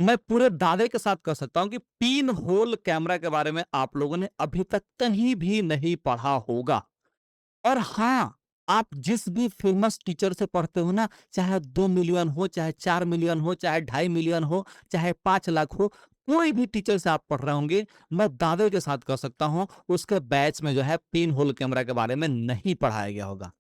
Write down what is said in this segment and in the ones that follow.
मैं पूरे दावे के साथ कह सकता हूँ कि पिन होल कैमरा के बारे में आप लोगों ने अभी तक कहीं भी नहीं पढ़ा होगा। और हाँ, आप जिस भी फेमस टीचर से पढ़ते हो ना, चाहे 2 मिलियन हो, चाहे 4 मिलियन हो, चाहे ढाई मिलियन हो, चाहे 5 लाख हो, कोई भी टीचर से आप पढ़ रहे होंगे, मैं दावे के साथ कह सकता हूँ, उसके बैच में जो है पिन होल कैमरा के बारे में नहीं पढ़ाया गया होगा।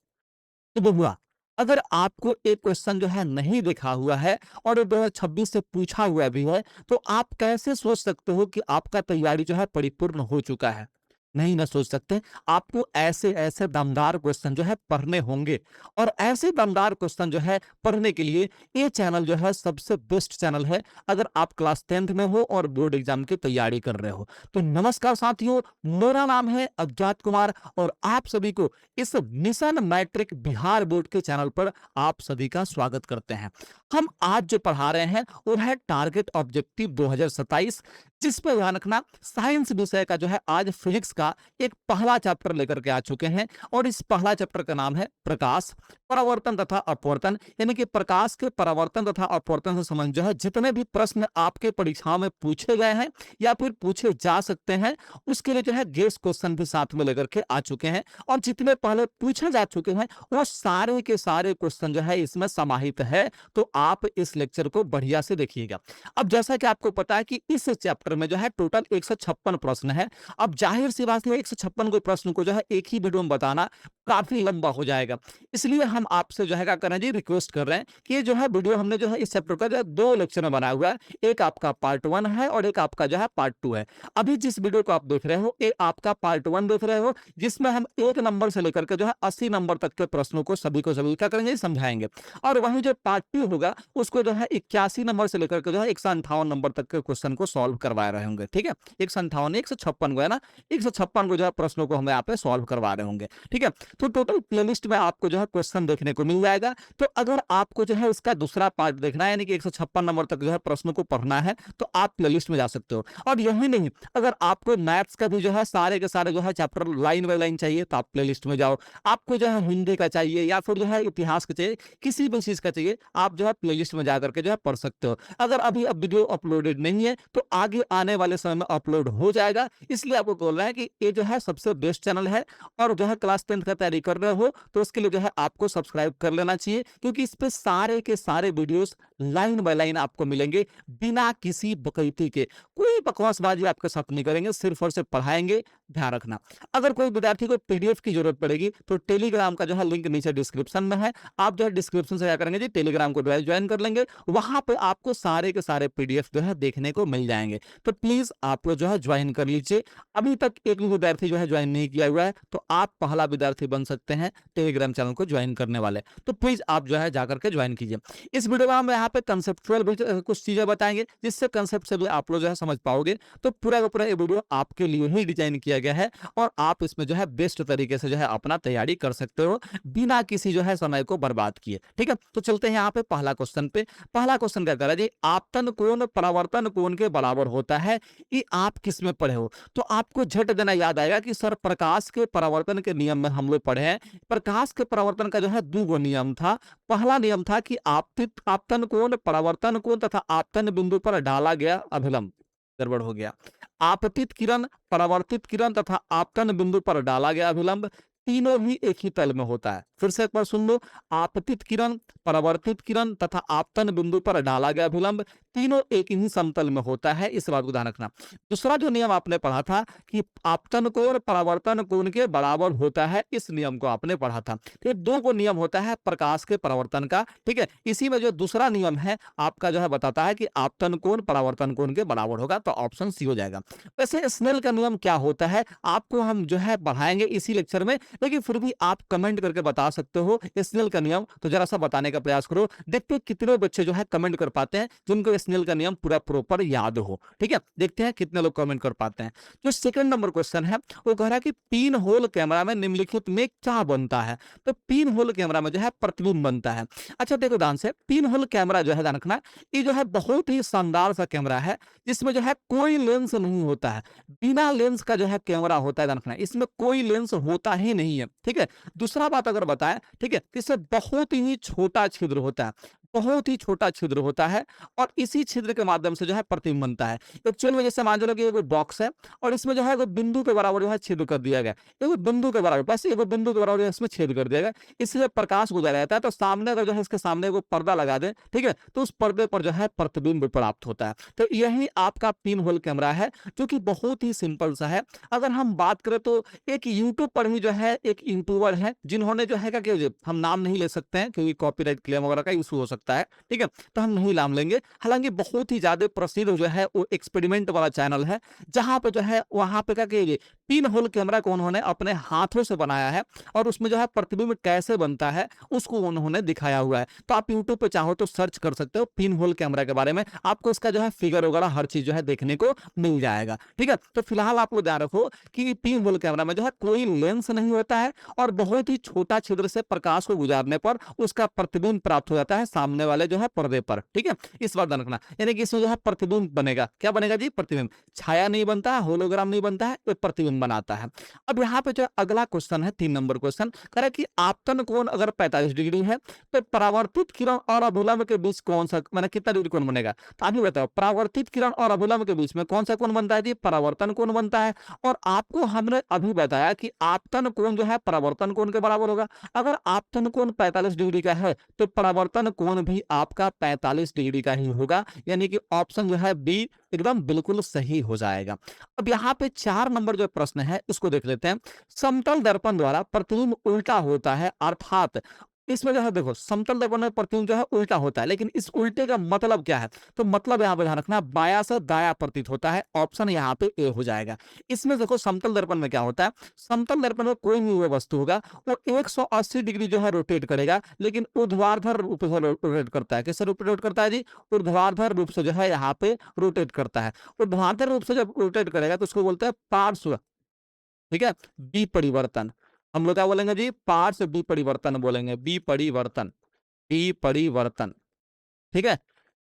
तो बबुआ, अगर आपको एक क्वेश्चन जो है नहीं लिखा हुआ है और 2026 से पूछा हुआ भी है, तो आप कैसे सोच सकते हो कि आपका तैयारी जो है परिपूर्ण हो चुका है? नहीं ना सोच सकते। आपको ऐसे-ऐसे दमदार क्वेश्चन जो है पढ़ने होंगे और ऐसे दमदार क्वेश्चन जो है पढ़ने के लिए ये चैनल जो है सबसे बेस्ट चैनल है, अगर आप क्लास 10th में हो और बोर्ड एग्जाम की तैयारी कर रहे हो। तो नमस्कार साथियों, मेरा नाम है अज्ञात कुमार और आप सभी को इस मिशन मैट्रिक बिहार बोर्ड के चैनल पर आप सभी का स्वागत करते हैं। हम आज जो पढ़ा रहे हैं वो है टारगेट ऑब्जेक्टिव 2027, जिसपे ध्यान रखना साइंस विषय का जो है आज फिजिक्स का एक पहला चैप्टर लेकर के आ चुके हैं और इस पहला चैप्टर का नाम है प्रकाश, परावर्तन तथा अपवर्तन। यानी कि प्रकाश के परावर्तन तथा अपवर्तन से संबंधित जो है जितने भी प्रश्न आपके परीक्षाओं में पूछे गए हैं या फिर पूछे जा सकते हैं, उसके लिए जो है गेस क्वेश्चन भी साथ में लेकर के आ चुके हैं और जितने पहले पूछे जा चुके हैं वो सारे के सारे क्वेश्चन जो है इसमें समाहित है। तो आप इस लेक्चर को बढ़िया से देखिएगा। अब जैसा कि आपको पता है कि इस चैप्टर में जो है टोटल 156 प्रश्न है। अब जाहिर सी बात है 156 को प्रश्न को जो है एक ही वीडियो में बताना काफी लंबा हो जाएगा। इसलिए हम आपसे जो है क्या कर रहे हैं जी, रिक्वेस्ट कर रहे हैं कि ये जो है वीडियो हमने जो है इस चैप्टर का जो है 2 लेक्चर में बनाया हुआ है। एक आपका पार्ट 1 है और एक आपका जो है पार्ट 2 है। अभी जिस वीडियो को आप देख रहे हो ये आपका पार्ट 1 देख रहे हो, जिसमें हम 1 नंबर से लेकर के जो है 80 नंबर तक के प्रश्नों को सभी को सभी क्या करेंगे, समझाएंगे। और वहीं जो पार्ट 2 होगा उसको जो है 81 नंबर से लेकर के जो है 158 नंबर तक के क्वेश्चन को सॉल्व करवा रहे होंगे। ठीक है, 158 156 को है ना, 156 को जो है प्रश्नों को हम यहाँ पे सॉल्व करवा रहे होंगे। ठीक है, तो टोटल प्लेलिस्ट में आपको जो है क्वेश्चन देखने को मिल जाएगा। तो अगर आपको जो है इसका दूसरा पार्ट देखना है, यानी कि 156 नंबर तक जो है प्रश्नों को पढ़ना है, तो आप प्लेलिस्ट में जा सकते हो। और यही नहीं, अगर आपको मैथ्स का भी जो है सारे के सारे जो है चैप्टर लाइन बाय लाइन चाहिए तो आप प्लेलिस्ट में जाओ। आपको जो है हिंदी का चाहिए या फिर जो है इतिहास का चाहिए, किसी भी चीज का चाहिए, आप जो है प्लेलिस्ट में जाकर के जो है पढ़ सकते हो। अगर अभी अब वीडियो अपलोडेड नहीं है तो आगे आने वाले समय में अपलोड हो जाएगा। इसलिए आपको बोल रहा है कि ये जो है सबसे बेस्ट चैनल है और जो है क्लास 10th का तैयारी कर रहे हो तो उसके लिए जो है आपको सब्सक्राइब कर लेना चाहिए, क्योंकि इस पे सारे के सारे वीडियोस लाइन बाय लाइन आपको मिलेंगे बिना किसी बकैती के। कोई बकवासबाजी आपके साथ नहीं करेंगे, सिर्फ और सिर्फ पढ़ाएंगे। ध्यान रखना, अगर कोई विद्यार्थी को पीडीएफ की जरूरत पड़ेगी तो टेलीग्राम का जो है लिंक नीचे डिस्क्रिप्शन में है। आप जो है डिस्क्रिप्शन से क्या करेंगे जी, टेलीग्राम को ज्वाइन कर लेंगे। वहां पे आपको सारे के सारे पीडीएफ जो है देखने को मिल जाएंगे। तो प्लीज आप लोग जो है ज्वाइन कर लीजिए। अभी तक एक भी विद्यार्थी जो है ज्वाइन नहीं किया हुआ है तो आप पहला विद्यार्थी बन सकते हैं टेलीग्राम चैनल को ज्वाइन करने वाले। तो प्लीज आप जो है जाकर के ज्वाइन कीजिए। इस वीडियो में हम यहाँ पे कंसेप्चुअल कुछ चीजें बताएंगे जिससे कंसेप्ट से भी आप लोग जो है समझ पाओगे। तो पूरा का पूरा ये वीडियो आपके लिए ही डिजाइन किया गया है और आप इसमें जो है बेस्ट तरीके से जो है अपना तैयारी कर सकते हो बिना किसी जो है समय को बर्बाद किए। ठीक है, तो चलते हैं यहाँ पे पहला क्वेश्चन पे। पहला क्वेश्चन क्या कर रहा है जी, आपतन कोण परावर्तन कोण के बराबर होता है। ये आप किस में पढ़े हो? तो आपको झट देना याद आएगा कि सर प्रकाश के परावर्तन के नियम में हम लोग पढ़े हैं। प्रकाश के परावर्तन का जो है 2 गो नियम था। पहला नियम था कि आपतित आपतन कोण परावर्तन कोण तथा आपतन बिंदु पर डाला गया अभिलंब, गड़बड़ हो गया। आपतित किरण, परावर्तित किरण तथा आपतन बिंदु पर डाला गया अभिलंब तीनों ही एक ही तल में होता है। फिर से एक बार सुन लो, आपतित किरण, परावर्तित किरण तथा आपतन बिंदु पर डाला गया अभिलंब तीनों एक ही समतल में होता है। इस बात को ध्यान रखना। दूसरा जो नियम आपने पढ़ा था कि आपतन कोण परावर्तन कोण के बराबर होता है, इस नियम को आपने पढ़ा था। तो ये 2 को नियम होता है प्रकाश के परावर्तन का। ठीक है, इसी में जो दूसरा नियम है आपका जो है बताता है कि आपतन कोण परावर्तन कोण के बराबर होगा, तो ऑप्शन सी हो जाएगा। वैसे स्नेल का नियम क्या होता है आपको हम जो है बढ़ाएंगे इसी लेक्चर में, लेकिन फिर भी आप कमेंट करके बता सकते हो स्नेल का नियम। तो जरा सा बताने का प्रयास करो, देखते हैं कितने बच्चे जो है कमेंट कर पाते हैं जिनको स्नेल का नियम पूरा प्रॉपर याद हो। ठीक है, देखते हैं कितने लोग कमेंट कर पाते हैं। जो सेकंड नंबर क्वेश्चन है वो कह रहा है कि पिन होल कैमरा में निम्नलिखित में क्या बनता है? तो पिन होल कैमरा में जो है प्रतिबिंब बनता है। अच्छा देखो ध्यान से, पिन होल कैमरा जो है ध्यान रखना, ये जो है बहुत ही शानदार सा कैमरा है जिसमें जो है कोई लेंस नहीं होता है। बिना लेंस का जो है कैमरा होता है, ध्यान रखना इसमें कोई लेंस होता ही नहीं है। ठीक है, दूसरा बात अगर बताएं, ठीक है, इससे बहुत ही छोटा छिद्र होता है। बहुत ही छोटा छिद्र होता है और इसी छिद्र के माध्यम से जो है प्रतिबिंब बनता है। एक्चुअल में जैसे मान लो कि ये कोई बॉक्स है और इसमें जो है कोई बिंदु के बराबर जो है छेद कर दिया गया। एक बिंदु के बराबर, बस एक बिंदु के बराबर जो है इसमें छेद कर दिया गया। इससे जब प्रकाश गुजर जाता है तो सामने अगर जो है इसके सामने वो पर्दा लगा दें, ठीक है? तो उस पर्दे पर जो है प्रतिबिंब प्राप्त होता है। तो यही आपका पिन होल कैमरा है, जो कि बहुत ही सिंपल सा है। अगर हम बात करें तो एक यूट्यूब पर ही जो है एक यूट्यूबर है, जिन्होंने जो है कि हम नाम नहीं ले सकते हैं क्योंकि कॉपीराइट क्लेम वगैरह का इशू हो सकता है, ठीक है? तो हम नहीं नाम लेंगे। हालाँकि बहुत ही ज़्यादा प्रसिद्ध जो है वो एक्सपेरिमेंट वाला चैनल है, जहाँ पे जो है वहाँ पे क्या कि पिन होल कैमरा को उन्होंने अपने हाथों से बनाया है और उसमें जो है प्रतिबिंब कैसे बनता है उसको उन्होंने दिखाया हुआ है। तो आप यूट्यूब पे चाहो तो सर्च कर सकते हो पिन होल कैमरा के बारे में, आपको इसका जो है फिगर वगैरह हर चीज़ जो है देखने को मिल जाएगा, ठीक है? तो फिलहाल आप लोग ध्यान रखो कि पिन होल कैमरा में जो है कोई लेंस नहीं होता है और बहुत ही छोटा छिद्र से प्रकाश को गुजारने पर उसका प्रतिबिंब प्राप्त हो जाता है सामने वाले जो है पर्दे पर, ठीक है? इस बात ध्यान रखना, यानी कि इसमें जो है प्रतिबिंब बनेगा। क्या बनेगा जी? प्रतिबिंब। छाया नहीं बनता है, होलोग्राम नहीं बनता है, तो प्रतिबिंब बनाता है। अब यहाँ पे जो अगला क्वेश्चन है 3 नंबर क्वेश्चन, कह रहा है कि आपतन कोण अगर 45 डिग्री है तो परावर्तित किरण और अभिलंब के बीच कौन सा माने कितना डिग्री कोण बनेगा? तो आप ही बताओ, परावर्तित किरण और अभिलंब के बीच में कौन सा कोण बनता है जी? परावर्तन कोण बनता है। और आपको हमने अभी बताया कि आपतन कोण जो है परावर्तन कोण के बराबर होगा। अगर आपतन कोण 45 डिग्री का है तो परावर्तन कोण भी आपका 45 डिग्री का ही होगा, यानी कि ऑप्शन जो है बी एकदम बिल्कुल सही हो जाएगा। अब यहाँ पे 4 नंबर जो प्रश्न है उसको देख लेते हैं। समतल दर्पण द्वारा प्रतिबिंब उल्टा होता है, अर्थात इसमें जो है देखो समतल दर्पण में प्रतिबिंब जो है उल्टा होता है, लेकिन इस उल्टे का मतलब क्या है? तो मतलब यहाँ पे ध्यान रखना, बायां से दायां प्रतीत होता है। ऑप्शन यहाँ पे ए हो जाएगा। इसमें देखो समतल दर्पण में क्या होता है? समतल दर्पण में कोई भी वस्तु होगा वो 180 डिग्री जो है रोटेट करेगा, लेकिन ऊर्ध्वाधर रूप से रोटेट करता है। किससे रोटेट करता है जी? ऊर्ध्वाधर रूप से जो है यहाँ पे रोटेट करता है। ऊर्ध्वाधर रूप से जब रोटेट करेगा तो उसको बोलते हैं पार्श्व, ठीक है? विपरिवर्तन। हम लोग क्या बोलेंगे जी? पार्श्व विपरिवर्तन बोलेंगे, विपरिवर्तन, विपरिवर्तन, ठीक है?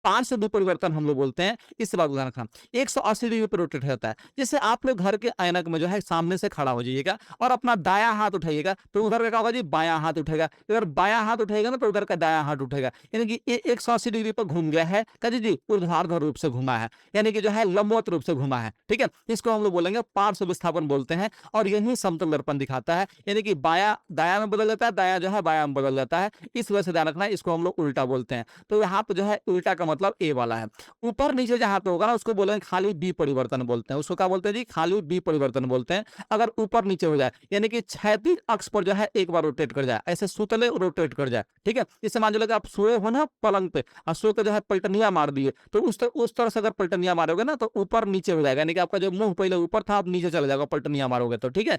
5 से 2 परिवर्तन हम लोग बोलते हैं, इस बात को ध्यान रखना। 180 डिग्री पे रोटेट होता है। जैसे आप लोग घर के ऐनक में जो है सामने से खड़ा हो जाइएगा और अपना दायाँ हाथ उठाइएगा, तो उधर का क्या होगा जी? बायाँ हाथ उठेगा। अगर बायाँ हाथ उठेगा ना तो उधर का दायाँ हाथ उठेगा। यानी कि ये 180 डिग्री पर घूम गया है, क्या जी? ऊर्ध्वाधर रूप से घुमा है, यानी कि जो है लंबवत रूप से घुमा है, ठीक है? इसको हम लोग बोलेंगे पार्श्व विस्थापन बोलते हैं और यही समतल दर्पण दिखाता है, यानी कि बायाँ दायाँ में बदल जाता है, दायाँ जो है बायाँ में बदल जाता है। इस वजह से ध्यान रखना, इसको हम लोग उल्टा बोलते हैं। तो यहाँ पे जो है उल्टा का मतलब ए वाला है। ऊपर नीचे जहाँ पे होगा ना उसको बोलेंगे खाली विपरिवर्तन बोलते हैं। उसको क्या बोलते हैं जी? खाली विपरिवर्तन बोलते हैं। अगर ऊपर नीचे हो जाए, यानी कि क्षैतिज अक्ष पर जो है एक बार रोटेट कर जाए, ऐसे सुतले रोटेट कर जाए, ठीक है? जैसे मान लो कि आप सोए हो ना पलंग पे और सो के जो है पलटनिया मार दिए, तो उस तरह से अगर पलटनिया मारोगे ना तो ऊपर नीचे हो जाएगा, यानी कि आपका जो मुंह पहले ऊपर था अब नीचे चला जाएगा पलटनिया मारोगे तो, ठीक है?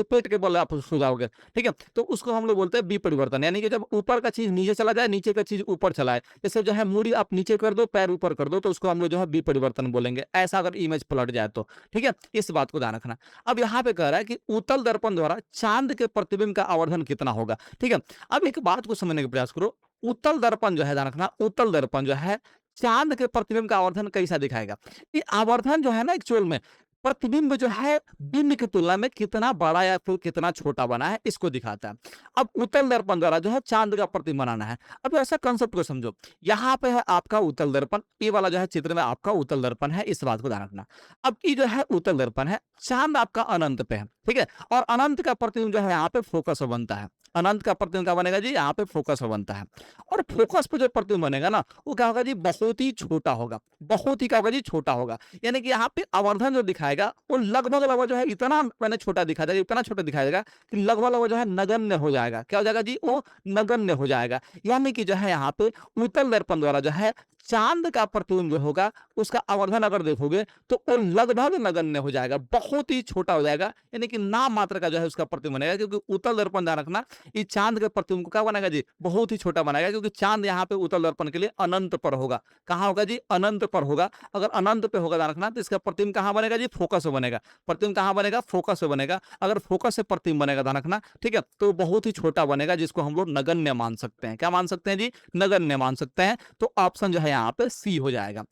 पेट के बल आप सो जाओगे, ठीक है? तो उसको हम लोग बोलते हैं विपरिवर्तन, यानी कि जब ऊपर का चीज नीचे चला जाए, नीचे का चीज ऊपर चला है। जैसे जो है मूड़ी आप नीचे कर दो, पैर ऊपर कर दो, तो उसको हम लोग जो है विपरिवर्तन बोलेंगे, ऐसा अगर इमेज पलट जाए तो, ठीक है? इस बात को ध्यान रखना। अब यहाँ पे कह रहा है कि उत्तल दर्पण द्वारा चांद के प्रतिबिंब का आवर्धन कितना होगा, ठीक है? अब एक बात को समझने का प्रयास करो। उत्तल दर्पण जो है ध्यान रखना, उत्तल दर्पण जो है चांद के प्रतिबिंब का आवर्धन कैसा दिखाएगा? ये आवर्धन जो है ना एक्चुअल में प्रतिबिंब जो है बिंब की तुलना में कितना बड़ा या फिर कितना छोटा बना है इसको दिखाता है। अब उत्तल दर्पण द्वारा जो है चांद का प्रतिबिंब बनाना है। अब ऐसा कंसेप्ट को समझो, यहाँ पे है आपका उत्तल दर्पण, ये वाला जो है चित्र में आपका उत्तल दर्पण है, इस बात को ध्यान रखना। अब ये जो है उत्तल दर्पण है, चांद आपका अनंत पे है, ठीक है? और अनंत का प्रतिबिंब जो है यहाँ पे फोकस में बनता है। अनंत का प्रतिबिंब क्या बनेगा जी? यहाँ पे फोकस में बनता है। और फोकस पे जो प्रतिबिंब बनेगा ना वो क्या होगा जी? बहुत ही छोटा होगा, बहुत ही क्या होगा जी? छोटा होगा। यानी कि यहाँ पे आवर्धन जो दिखाएगा वो लगभग जो है इतना मैंने छोटा दिखा देगा, इतना छोटा दिखाई देगा कि लगभग जो है नगण्य हो जाएगा। क्या हो जाएगा जी? वो नगण्य हो जाएगा। यानी कि जो है यहाँ पे उत्तल दर्पण द्वारा जो है चांद का प्रतिबिंब जो होगा उसका आवर्धन अगर देखोगे तो वो लगभग नगण्य हो जाएगा, बहुत ही छोटा हो जाएगा, यानी कि नाम मात्र का जो है उसका प्रतिबिंब बनेगा। क्योंकि उत्तल दर्पण ध्यान रखना, ये चांद के प्रतिबिंब को क्या बनाएगा जी? बहुत ही छोटा बनाएगा, क्योंकि चांद यहाँ पे उत्तल दर्पण के लिए अनंत पर होगा। कहाँ होगा जी? अनंत पर होगा। अगर अनंत पे होगा ध्यान रखना तो इसका प्रतिबिंब कहाँ बनेगा जी? फोकस में बनेगा। प्रतिबिंब कहाँ बनेगा? फोकस में बनेगा। अगर फोकस से प्रतिबिंब बनेगा ध्यान रखना, ठीक है, तो बहुत ही छोटा बनेगा, जिसको हम लोग नगण्य मान सकते हैं। क्या मान सकते हैं जी? नगण्य मान सकते हैं। तो ऑप्शन जो है यहाँ पे सी हो जाएगा।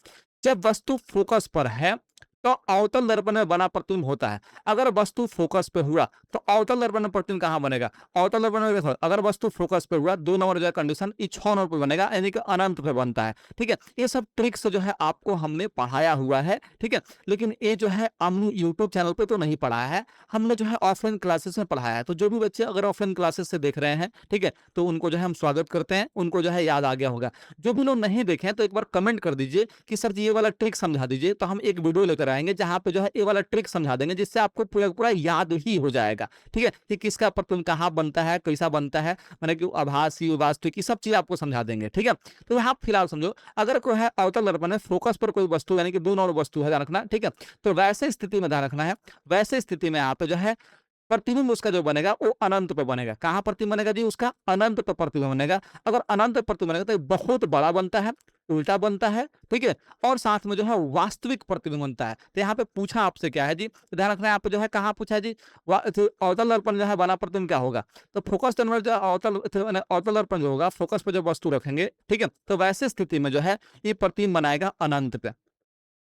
जब वस्तु फोकस पर है तो अवतल दर्पण में बना प्रतिबिंब होता है। अगर वस्तु फोकस पे हुआ तो अवतल दर्पण में प्रतिबिंब कहाँ बनेगा? अवतल दर्पण में देखो, अगर वस्तु फोकस पे हुआ 2 नंबर जो है कंडीशन, ये 6 नंबर पे बनेगा, यानी कि अनंत पे बनता है। ठीक है, ये सब ट्रिक्स जो है आपको हमने पढ़ाया हुआ है। ठीक है, लेकिन ये जो है हमने यूट्यूब चैनल पे तो नहीं पढ़ाया है, हमने जो है ऑफलाइन क्लासेस में पढ़ाया है। तो जो भी बच्चे अगर ऑफलाइन क्लासेस से देख रहे हैं, ठीक है, तो उनको जो है हम स्वागत करते हैं, उनको जो है याद आ गया होगा। जो भी लोग नहीं देखे हैं तो एक बार कमेंट कर दीजिए कि सर जी ये वाला ट्रिक समझा दीजिए, तो हम एक वीडियो लेकर आएंगे जहां पे जो है ये वाला ट्रिक समझा देंगे, जिससे आपको पूरा पूरा याद ही हो जाएगा। ठीक है, कि किसका प्रतिबिंब कहाँ बनता है, कैसा बनता है, मैंने कि आभासी वास्तविक सब चीज आपको समझा देंगे। ठीक है, तो यहाँ फिलहाल समझो, अगर कोई है अवतल दर्पण में फोकस पर कोई वस्तु यानी कि 2 नंबर वस्तु है, ध्यान रखना। ठीक है, तो वैसे स्थिति में ध्यान रखना है, वैसे स्थिति में यहाँ पे जो है प्रतिबिंब उसका जो बनेगा वो अनंत पे बनेगा। कहाँ प्रतिबिंब बनेगा जी? उसका अनंत पे प्रतिबिंब बनेगा। अगर अनंत पे प्रतिबिंब बनेगा तो ये बहुत बड़ा बनता है, उल्टा बनता है, ठीक है, और साथ में जो है वास्तविक प्रतिबिंब बनता है। तो यहाँ पे पूछा आपसे क्या है जी, तो ध्यान रखना है, यहाँ पे जो है कहाँ पूछा है जी, अवतल दर्पण जो है बना प्रतिबिंब क्या होगा? तो फोकस नंबर जो अवतल दर्पण जो होगा, फोकस पे जो वस्तु रखेंगे, ठीक है, तो वैसे स्थिति में जो है ये प्रतिबिंब बनाएगा अनंत पे।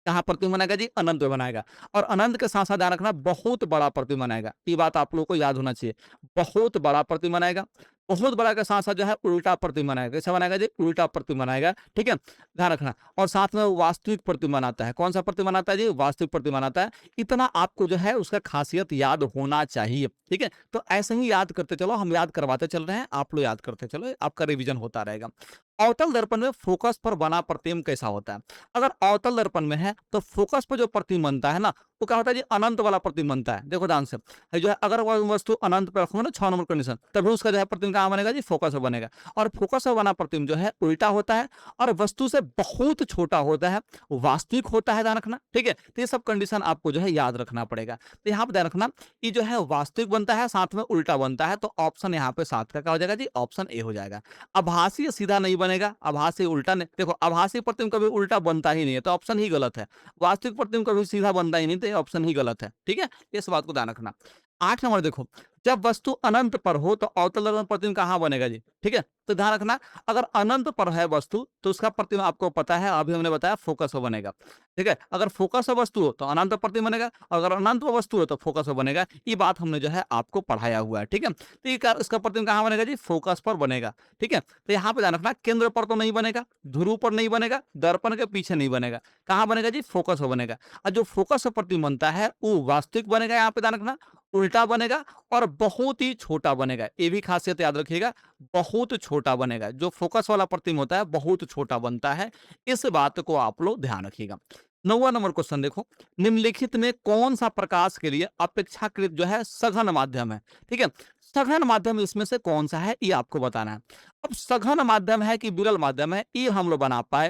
कहाँ प्रतिबिंब बनाएगा जी? अनंत में बनाएगा। और अनंत के साथ साथ ध्यान रखना, बहुत बड़ा प्रतिबिंब बनाएगा। ये बात आप लोगों को याद होना चाहिए, बहुत बड़ा प्रतिबिंब बनाएगा। बहुत बड़ा के साथ साथ जो है उल्टा प्रतिबिंब बनाएगा। कैसा बनाएगा जी? उल्टा प्रतिबिंब बनाएगा। ठीक है, ध्यान रखना। और साथ में वास्तविक प्रतिबिंब बनाता है। कौन सा प्रतिबिंब बनाता है जी? वास्तविक प्रतिबिंब बनाता है। इतना आपको जो है उसका खासियत याद होना चाहिए। ठीक है, तो ऐसे ही याद करते चलो, हम याद करवाते चल रहे हैं, आप लोग याद करते चलो, आपका रिविजन होता रहेगा। अवतल दर्पण में फोकस पर बना प्रतिबिंब कैसा होता है? अगर अवतल दर्पण में है तो फोकस पर जो प्रतिबिंब बनता है ना, वो क्या होता है जी? अनंत वाला प्रतिबिंब बनता है। देखो ध्यान से, ये जो है अगर वह वस्तु अनंत पे रखूंगा ना, 6 नंबर कंडीशन, तभी उसका जो है प्रतिबिंब कहाँ बनेगा जी? फोकस पर बनेगा। और फोकस पर बना प्रतिबिंब जो है उल्टा होता है और वस्तु से बहुत छोटा होता है, वास्तविक होता है, ध्यान रखना। ठीक है, तो ये सब कंडीशन आपको जो है याद रखना पड़ेगा। तो यहाँ पे ध्यान रखना, ये जो है वास्तविक बनता है, साथ में उल्टा बनता है, तो ऑप्शन यहाँ पे 7 का क्या हो जाएगा जी? ऑप्शन ए हो जाएगा। आभासी सीधा नहीं बनेगा, आभासी उल्टा नहीं। देखो आभासी प्रतिबिंब कभी उल्टा बनता ही नहीं है, तो ऑप्शन ही गलत है। वास्तविक प्रतिबिंब कभी सीधा बनता ही नहीं, तो ये ऑप्शन ही गलत है। ठीक है, इस बात को ध्यान रखना। 8 नंबर देखो, जब वस्तु अनंत पर हो तो अवतल दर्पण प्रतिबिंब कहाँ बनेगा जी? ठीक है, तो ध्यान रखना, अगर अनंत पर है वस्तु तो उसका प्रतिबिंब आपको पता है, अभी हमने बताया फोकस पर बनेगा। ठीक है, अगर फोकस पर वस्तु हो तो अनंत पर प्रतिबिंब बनेगा, अगर अनंत पर वस्तु हो तो फोकस पर बनेगा। ये बात हमने जो है आपको पढ़ाया हुआ है। ठीक है, तो ये इसका प्रतिबिंब कहाँ बनेगा जी? फोकस पर बनेगा। ठीक है, तो यहाँ पे ध्यान रखना, केंद्र पर तो नहीं बनेगा, ध्रुव पर नहीं बनेगा, दर्पण के पीछे नहीं बनेगा। कहाँ बनेगा जी? फोकस पर बनेगा। और जो फोकस पर प्रतिबिंब बनता है वो वास्तविक बनेगा, यहाँ पे ध्यान रखना, उल्टा बनेगा और बहुत ही छोटा बनेगा। ये भी खासियत याद रखिएगा, बहुत छोटा बनेगा। जो फोकस वाला प्रतिबिंब होता है बहुत छोटा बनता है, इस बात को आप लोग ध्यान रखिएगा। 9वां नंबर क्वेश्चन देखो, निम्नलिखित में कौन सा प्रकाश के लिए अपेक्षाकृत जो है सघन माध्यम है? ठीक है, सघन माध्यम इसमें से कौन सा है, ये आपको बताना है। अब सघन माध्यम है कि विरल माध्यम है, ये हम लोग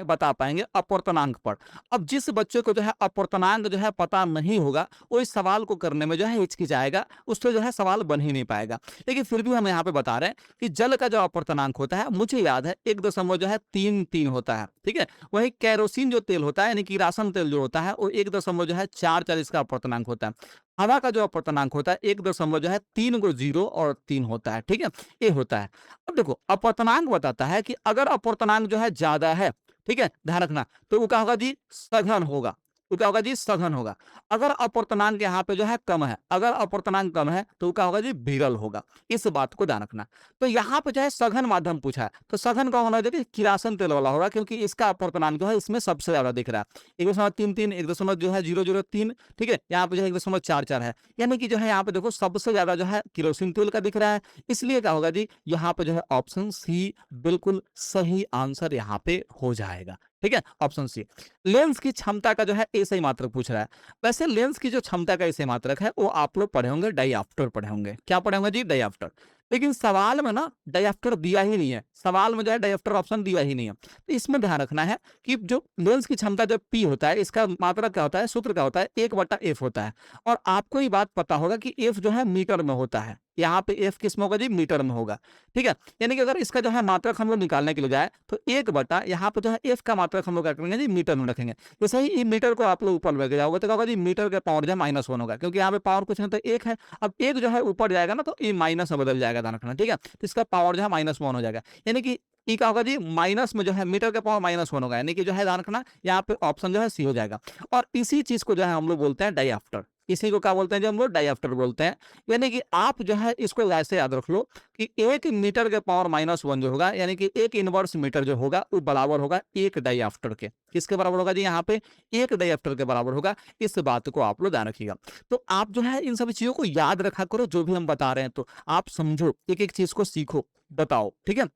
बता पाएंगे अपवर्तनांक पर। अब जिस बच्चे को जो है अपवर्तनांक जो है पता नहीं होगा, वो इस सवाल को करने में जो है हिचकिचाएगा, उससे जो है सवाल बन ही नहीं पाएगा। लेकिन फिर भी हम यहाँ पे बता रहे हैं कि जल का जो अपवर्तनांक होता है, मुझे याद है 1.33 होता है। ठीक है, वही कैरोसिन जो तेल होता है, यानी कि राशन तेल जो होता है, वो 1.44 इसका अपवर्तनांक होता है। हवा का जो अपवर्तनांक होता है 1.3 और 3 होता है। ठीक है, ये होता है। अब देखो अपवर्तनांक बताता है कि अगर अपवर्तनांक जो है ज्यादा है, ठीक है, ध्यान रखना, तो वो क्या होगा जी? सघन होगा। वो क्या होगा जी? सघन होगा। अगर अपवर्तनांक यहाँ पे जो है कम है, अगर अपवर्तनांक कम है तो वो क्या होगा जी? विरल होगा। इस बात को ध्यान रखना। तो यहाँ पे जो है सघन माध्यम पूछा है, तो सघन का होना देखिए किरासन तेल वाला होगा, क्योंकि इसका अपवर्तनांक जो है इसमें सबसे ज्यादा दिख रहा है, 1.33, 1.003। ठीक है, यहाँ पे जो है 1.44 है, यानी कि जो है यहाँ पे देखो सबसे ज्यादा जो है केरोसिन तेल का दिख रहा है। इसलिए क्या होगा जी? यहाँ पे जो है ऑप्शन सी बिल्कुल सही आंसर यहाँ पे हो जाएगा। ठीक है, ऑप्शन सी। लेंस की क्षमता का जो है ऐसे मात्रक पूछ रहा है। वैसे लेंस की जो क्षमता का ऐसे मात्रक है वो आप लोग पढ़े होंगे, डाइऑप्टर पढ़े होंगे। क्या पढ़े होंगे जी? डाइऑप्टर। लेकिन सवाल में ना डाइऑप्टर दिया ही नहीं है, सवाल में जो है डाइऑप्टर ऑप्शन दिया ही नहीं है। तो इसमें ध्यान रखना है कि जो लेंस की क्षमता जब पी होता है, इसका मात्रक क्या होता है, सूत्र क्या होता है? 1/f होता है। और आपको ये बात पता होगा कि f जो है मीटर में होता है। यहाँ पे f किस में होगा जी? मीटर में होगा। ठीक है, यानी कि अगर इसका जो है मात्रक हम लोग निकालने के लिए जाए तो 1 यहाँ पे जो है f का मात्रक हम लोग क्या करेंगे जी? मीटर में रखेंगे। जैसे ही मीटर को आप लोग ऊपर लेके जाओगे तो क्या होगा जी? मीटर का पावर जो है -1 होगा, क्योंकि यहाँ पे पावर कुछ नहीं तो 1 है। अब 1 जो है ऊपर जाएगा ना तो ये माइनस में बदल जाएगा, ध्यान रखना। ठीक है, तो इसका पावर जो है -1 हो जाएगा, यानी कि ई क्या होगा जी, माइनस में जो है मीटर का पावर -1 होगा, यानी कि जो है ध्यान रखना यहाँ पे ऑप्शन जो है सी हो जाएगा। और इसी चीज को जो है हम लोग बोलते हैं डायऑप्टर। इसी को क्या बोलते हैं, जो हम लोग डायऑप्टर बोलते हैं। यानी कि आप जो है इसको ऐसे याद रख लो कि 1 मीटर के पावर -1 जो होगा, यानी कि 1 इनवर्स मीटर जो होगा वो बराबर होगा 1 डायऑप्टर के। किसके बराबर होगा जी, यहाँ पे 1 डायऑप्टर के बराबर होगा। इस बात को आप लोग ध्यान रखिएगा। तो आप जो है इन सभी चीजों को याद रखा करो, जो भी हम बता रहे हैं तो आप समझो, एक एक चीज को सीखो, बताओ, ठीक है।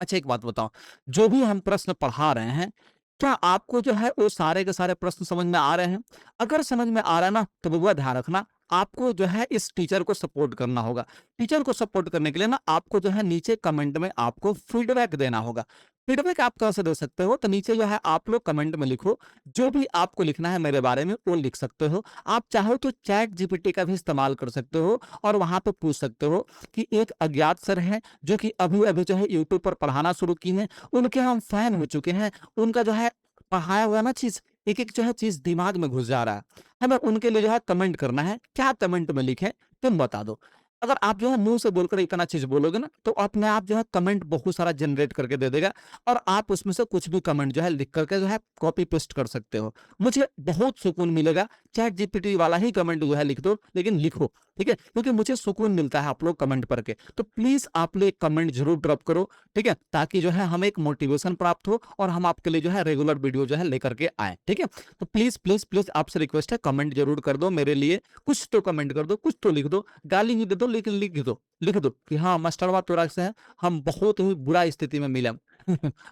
अच्छा एक बात बताओ, जो भी हम प्रश्न पढ़ा रहे हैं, क्या आपको जो है वो सारे के सारे प्रश्न समझ में आ रहे हैं? अगर समझ में आ रहा है ना, तो बउआ ध्यान रखना, आपको जो है इस टीचर को सपोर्ट करना होगा। टीचर को सपोर्ट करने के लिए ना आपको जो है नीचे कमेंट में आपको फीडबैक देना होगा। फीडबैक आप कहाँ से दे सकते हो? तो नीचे जो है आप लोग कमेंट में लिखो, जो भी आपको लिखना है मेरे बारे में वो लिख सकते हो। आप चाहो तो चैट जीपीटी का भी इस्तेमाल कर सकते हो और वहाँ पे पूछ सकते हो कि एक अज्ञात सर हैं जो कि अभी-अभी जो है यूट्यूब पर पढ़ाना शुरू किए हैं, उनके हम फैन हो चुके हैं। उनका जो है पढ़ाया हुआ ना चीज़, एक-एक जो है चीज़ दिमाग में घुस जा रहा है। हमें उनके लिए जो है कमेंट करना है, क्या कमेंट में लिखें तुम बता दो। अगर आप जो है मुँह से बोलकर इतना चीज़ बोलोगे ना, तो अपने आप जो है कमेंट बहुत सारा जनरेट करके दे देगा और आप उसमें से कुछ भी कमेंट जो है लिख कर के जो है कॉपी पेस्ट कर सकते हो। मुझे बहुत सुकून मिलेगा, चैट जीपीटी वाला ही कमेंट जो है लिख दो, लेकिन लिखो, ठीक है? क्योंकि मुझे सुकून मिलता है आप लोग कमेंट पढ़ के। तो प्लीज़ आप लोग एक कमेंट ज़रूर ड्रॉप करो, ठीक है? ताकि जो है हमें एक मोटिवेशन प्राप्त हो और हम आपके लिए जो है रेगुलर वीडियो जो है लेकर के आएँ, ठीक है? तो प्लीज़, प्लीज़, प्लीज़ आपसे रिक्वेस्ट है, कमेंट ज़रूर कर दो मेरे लिए, कुछ तो कमेंट कर दो, कुछ तो लिख दो, गाली नहीं दे दो लेकिन लिख दो कि हाँ, मास्टरवा तोरा से हम बहुत ही बुरा स्थिति में मिले।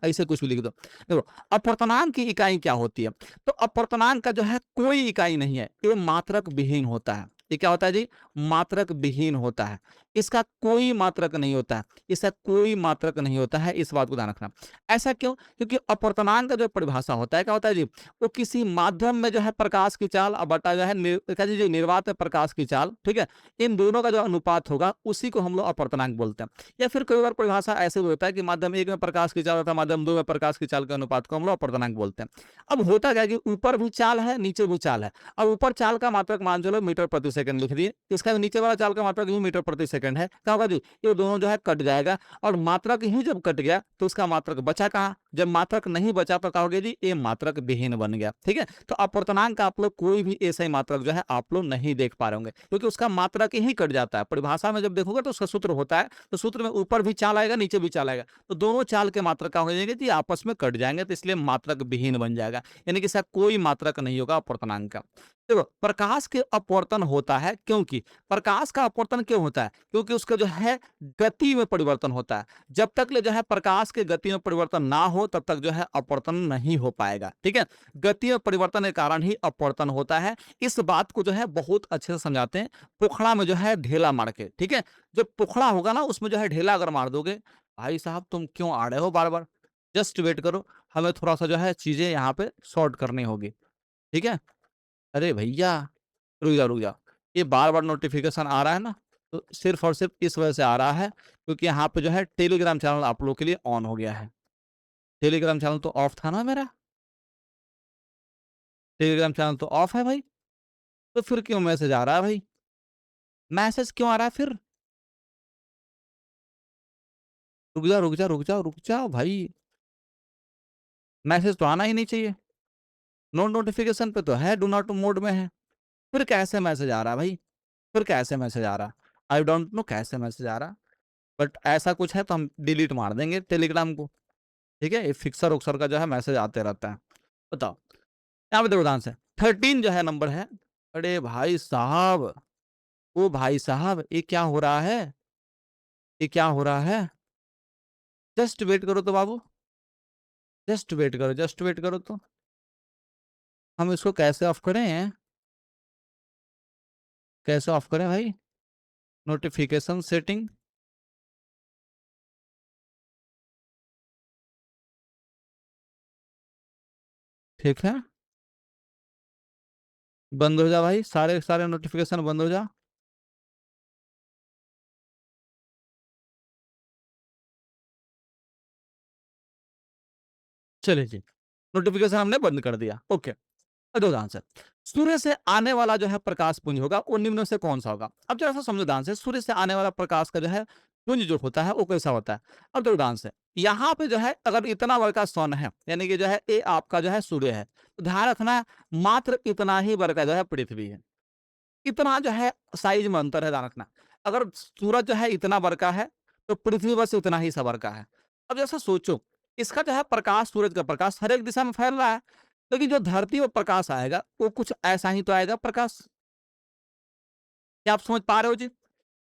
ऐसे कुछ भी लिख दो। देखो, अपवर्तनांक की इकाई क्या होती है? तो अपवर्तनांक का जो है कोई इकाई नहीं है, ये मात्रक विहीन होता है। ये क्या होता है जी? मात्रक विहीन होता है। इसका कोई मात्रक नहीं होता है, इसका कोई मात्रक नहीं होता है, इस बात को ध्यान रखना। ऐसा क्यों? क्योंकि अपवर्तनांक का जो परिभाषा होता है, क्या होता है जी? वो किसी माध्यम में जो है प्रकाश की चाल बटा जो है कह लीजिए निर्वात में प्रकाश की चाल, ठीक है? इन दोनों का जो अनुपात होगा, उसी को हम लोग अपवर्तनांक बोलते हैं। या फिर कई बार परिभाषा ऐसे भी होता है कि माध्यम 1 में प्रकाश की चाल होता है, माध्यम 2 में प्रकाश की चाल के अनुपात को हम लोग अपवर्तनांक बोलते हैं। अब होता क्या है कि ऊपर भी चाल है, नीचे भी चाल है। अब ऊपर चाल का मात्रक मान चलो मीटर प्रति सेकंड लिख दिए, इसका नीचे वाला चाल का मात्रक भी मीटर प्रति सेकंड है। क्या होगा जी? ये दोनों जो है कट जाएगा और मात्रक ही जब कट गया तो उसका मात्रक बचा कहाँ? जब मात्रक नहीं बचा तो क्या हो गया जी? ये मात्रक विहीन बन गया, ठीक है? तो अपवर्तनांक का आप लोग कोई भी ऐसा ही मात्रक जो है आप लोग नहीं देख पा रहे होंगे, क्योंकि उसका मात्रक ही कट जाता है। परिभाषा में जब देखोगे तो उसका सूत्र होता है, तो सूत्र में ऊपर भी चाल आएगा, नीचे भी चाल आएगा, तो दोनों चाल के मात्रक क्या हो जाएंगे जी? आपस में कट जाएंगे, तो इसलिए मात्रक विहीन बन जाएगा, यानी कि इसका कोई मात्रक नहीं होगा अपवर्तनांक का। देखो, प्रकाश के अपवर्तन होता है, क्योंकि प्रकाश का अपवर्तन क्यों होता है? क्योंकि उसका जो है गति में परिवर्तन होता है। जब तक ले जो है प्रकाश के गति में परिवर्तन ना हो, तब तक जो है अपवर्तन नहीं हो पाएगा, ठीक है? गति में परिवर्तन के कारण ही अपवर्तन होता है। इस बात को जो है बहुत अच्छे से समझाते हैं पोखड़ा में जो है ढेला मार के, ठीक है? जो पोखड़ा होगा ना, उसमें जो है ढेला अगर मार दोगे, भाई साहब तुम क्यों आ रहे हो बार-बार? जस्ट वेट करो, हमें थोड़ा-सा जो है चीज़ें यहाँ पे सॉर्ट करनी होगी, ठीक है? अरे भैया, रुक जा। ये बार-बार नोटिफ़िकेशन आ रहा है ना, तो सिर्फ़ और सिर्फ़ इस वजह से आ रहा है, क्योंकि यहाँ पे जो है टेलीग्राम चैनल आप लोगों के लिए ऑन हो गया है। टेलीग्राम चैनल तो ऑफ था ना मेरा? टेलीग्राम चैनल तो ऑफ है भाई, तो फिर क्यों मैसेज आ रहा है भाई? मैसेज क्यों आ रहा है फिर? रुक जा भाई, मैसेज तो आना ही नहीं चाहिए। नो नोटिफ़िकेशन पे तो है, डू नॉट मोड में है। फिर कैसे मैसेज आ रहा है भाई? फिर कैसे मैसेज आ रहा? आई डोंट नो कैसे मैसेज आ रहा, बट ऐसा कुछ है तो हम डिलीट मार देंगे टेलीग्राम को, ठीक है? ये फिक्सर-उक्सर का जो है मैसेज आते रहता है। बताओ, यहाँ पे देखो ध्यान से, 13 जो है नंबर है। अरे भाई साहब, ओ भाई साहब, ये क्या हो रहा है? ये क्या हो रहा है? जस्ट वेट करो तो बाबू, जस्ट वेट करो तो। हम इसको कैसे ऑफ करें? कैसे ऑफ करें भाई? नोटिफ़िकेशन सेटिंग, ठीक है? बंद हो जा भाई, सारे सारे नोटिफ़िकेशन बंद हो जा। चलिए जी, नोटिफ़िकेशन हमने बंद कर दिया, ओके। अब देखो ध्यान से, सूर्य से आने वाला जो है प्रकाश पुंज होगा, वो निम्न में से कौन-सा होगा? अब जरा सा समझो ध्यान से, सूर्य से आने वाला प्रकाश का जो है पुंज जो होता है वो कैसा होता है? अब देखो ध्यान से, यहाँ पे जो है अगर इतना बड़ा का सन है, यानी कि जो है ये आपका जो है सूर्य है, तो ध्यान रखना मात्र इतना ही बड़ा का जो है पृथ्वी है। इतना जो है साइज में अंतर है, ध्यान रखना। अगर सूरज जो है इतना बड़का है, तो पृथ्वी बस उतना ही सा बड़का है। अब जैसे सोचो, इसका जो है प्रकाश, सूरज का प्रकाश हर एक दिशा में फैल रहा है, लेकिन जो धरती पर प्रकाश आएगा, वो कुछ ऐसा ही तो आएगा प्रकाश। क्या आप समझ पा रहे हो जी?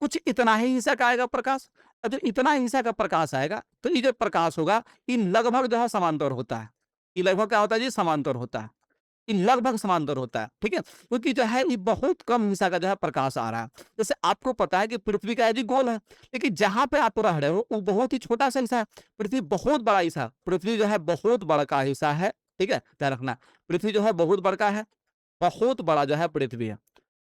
कुछ इतना ही हिस्सा का आएगा प्रकाश। अब जब इतना ही हिस्सा का प्रकाश आएगा, तो ये जो प्रकाश होगा, ये लगभग जो है समांतर होता है। ये लगभग क्या होता है जी? समांतर होता है। ये लगभग समांतर होता है, ठीक है? क्योंकि जो है ये बहुत कम हिस्सा का जो है प्रकाश आ रहा है। जैसे आपको पता है कि पृथ्वी क्या है जी? गोल है, लेकिन जहाँ पे आप रह रहे हो वो बहुत ही छोटा-सा हिस्सा है। पृथ्वी बहुत बड़ा हिस्सा है, पृथ्वी जो है बहुत बड़ा हिस्सा है, ठीक है? ध्यान रखना, पृथ्वी जो है बहुत बड़का है, बहुत बड़ा जो है पृथ्वी है।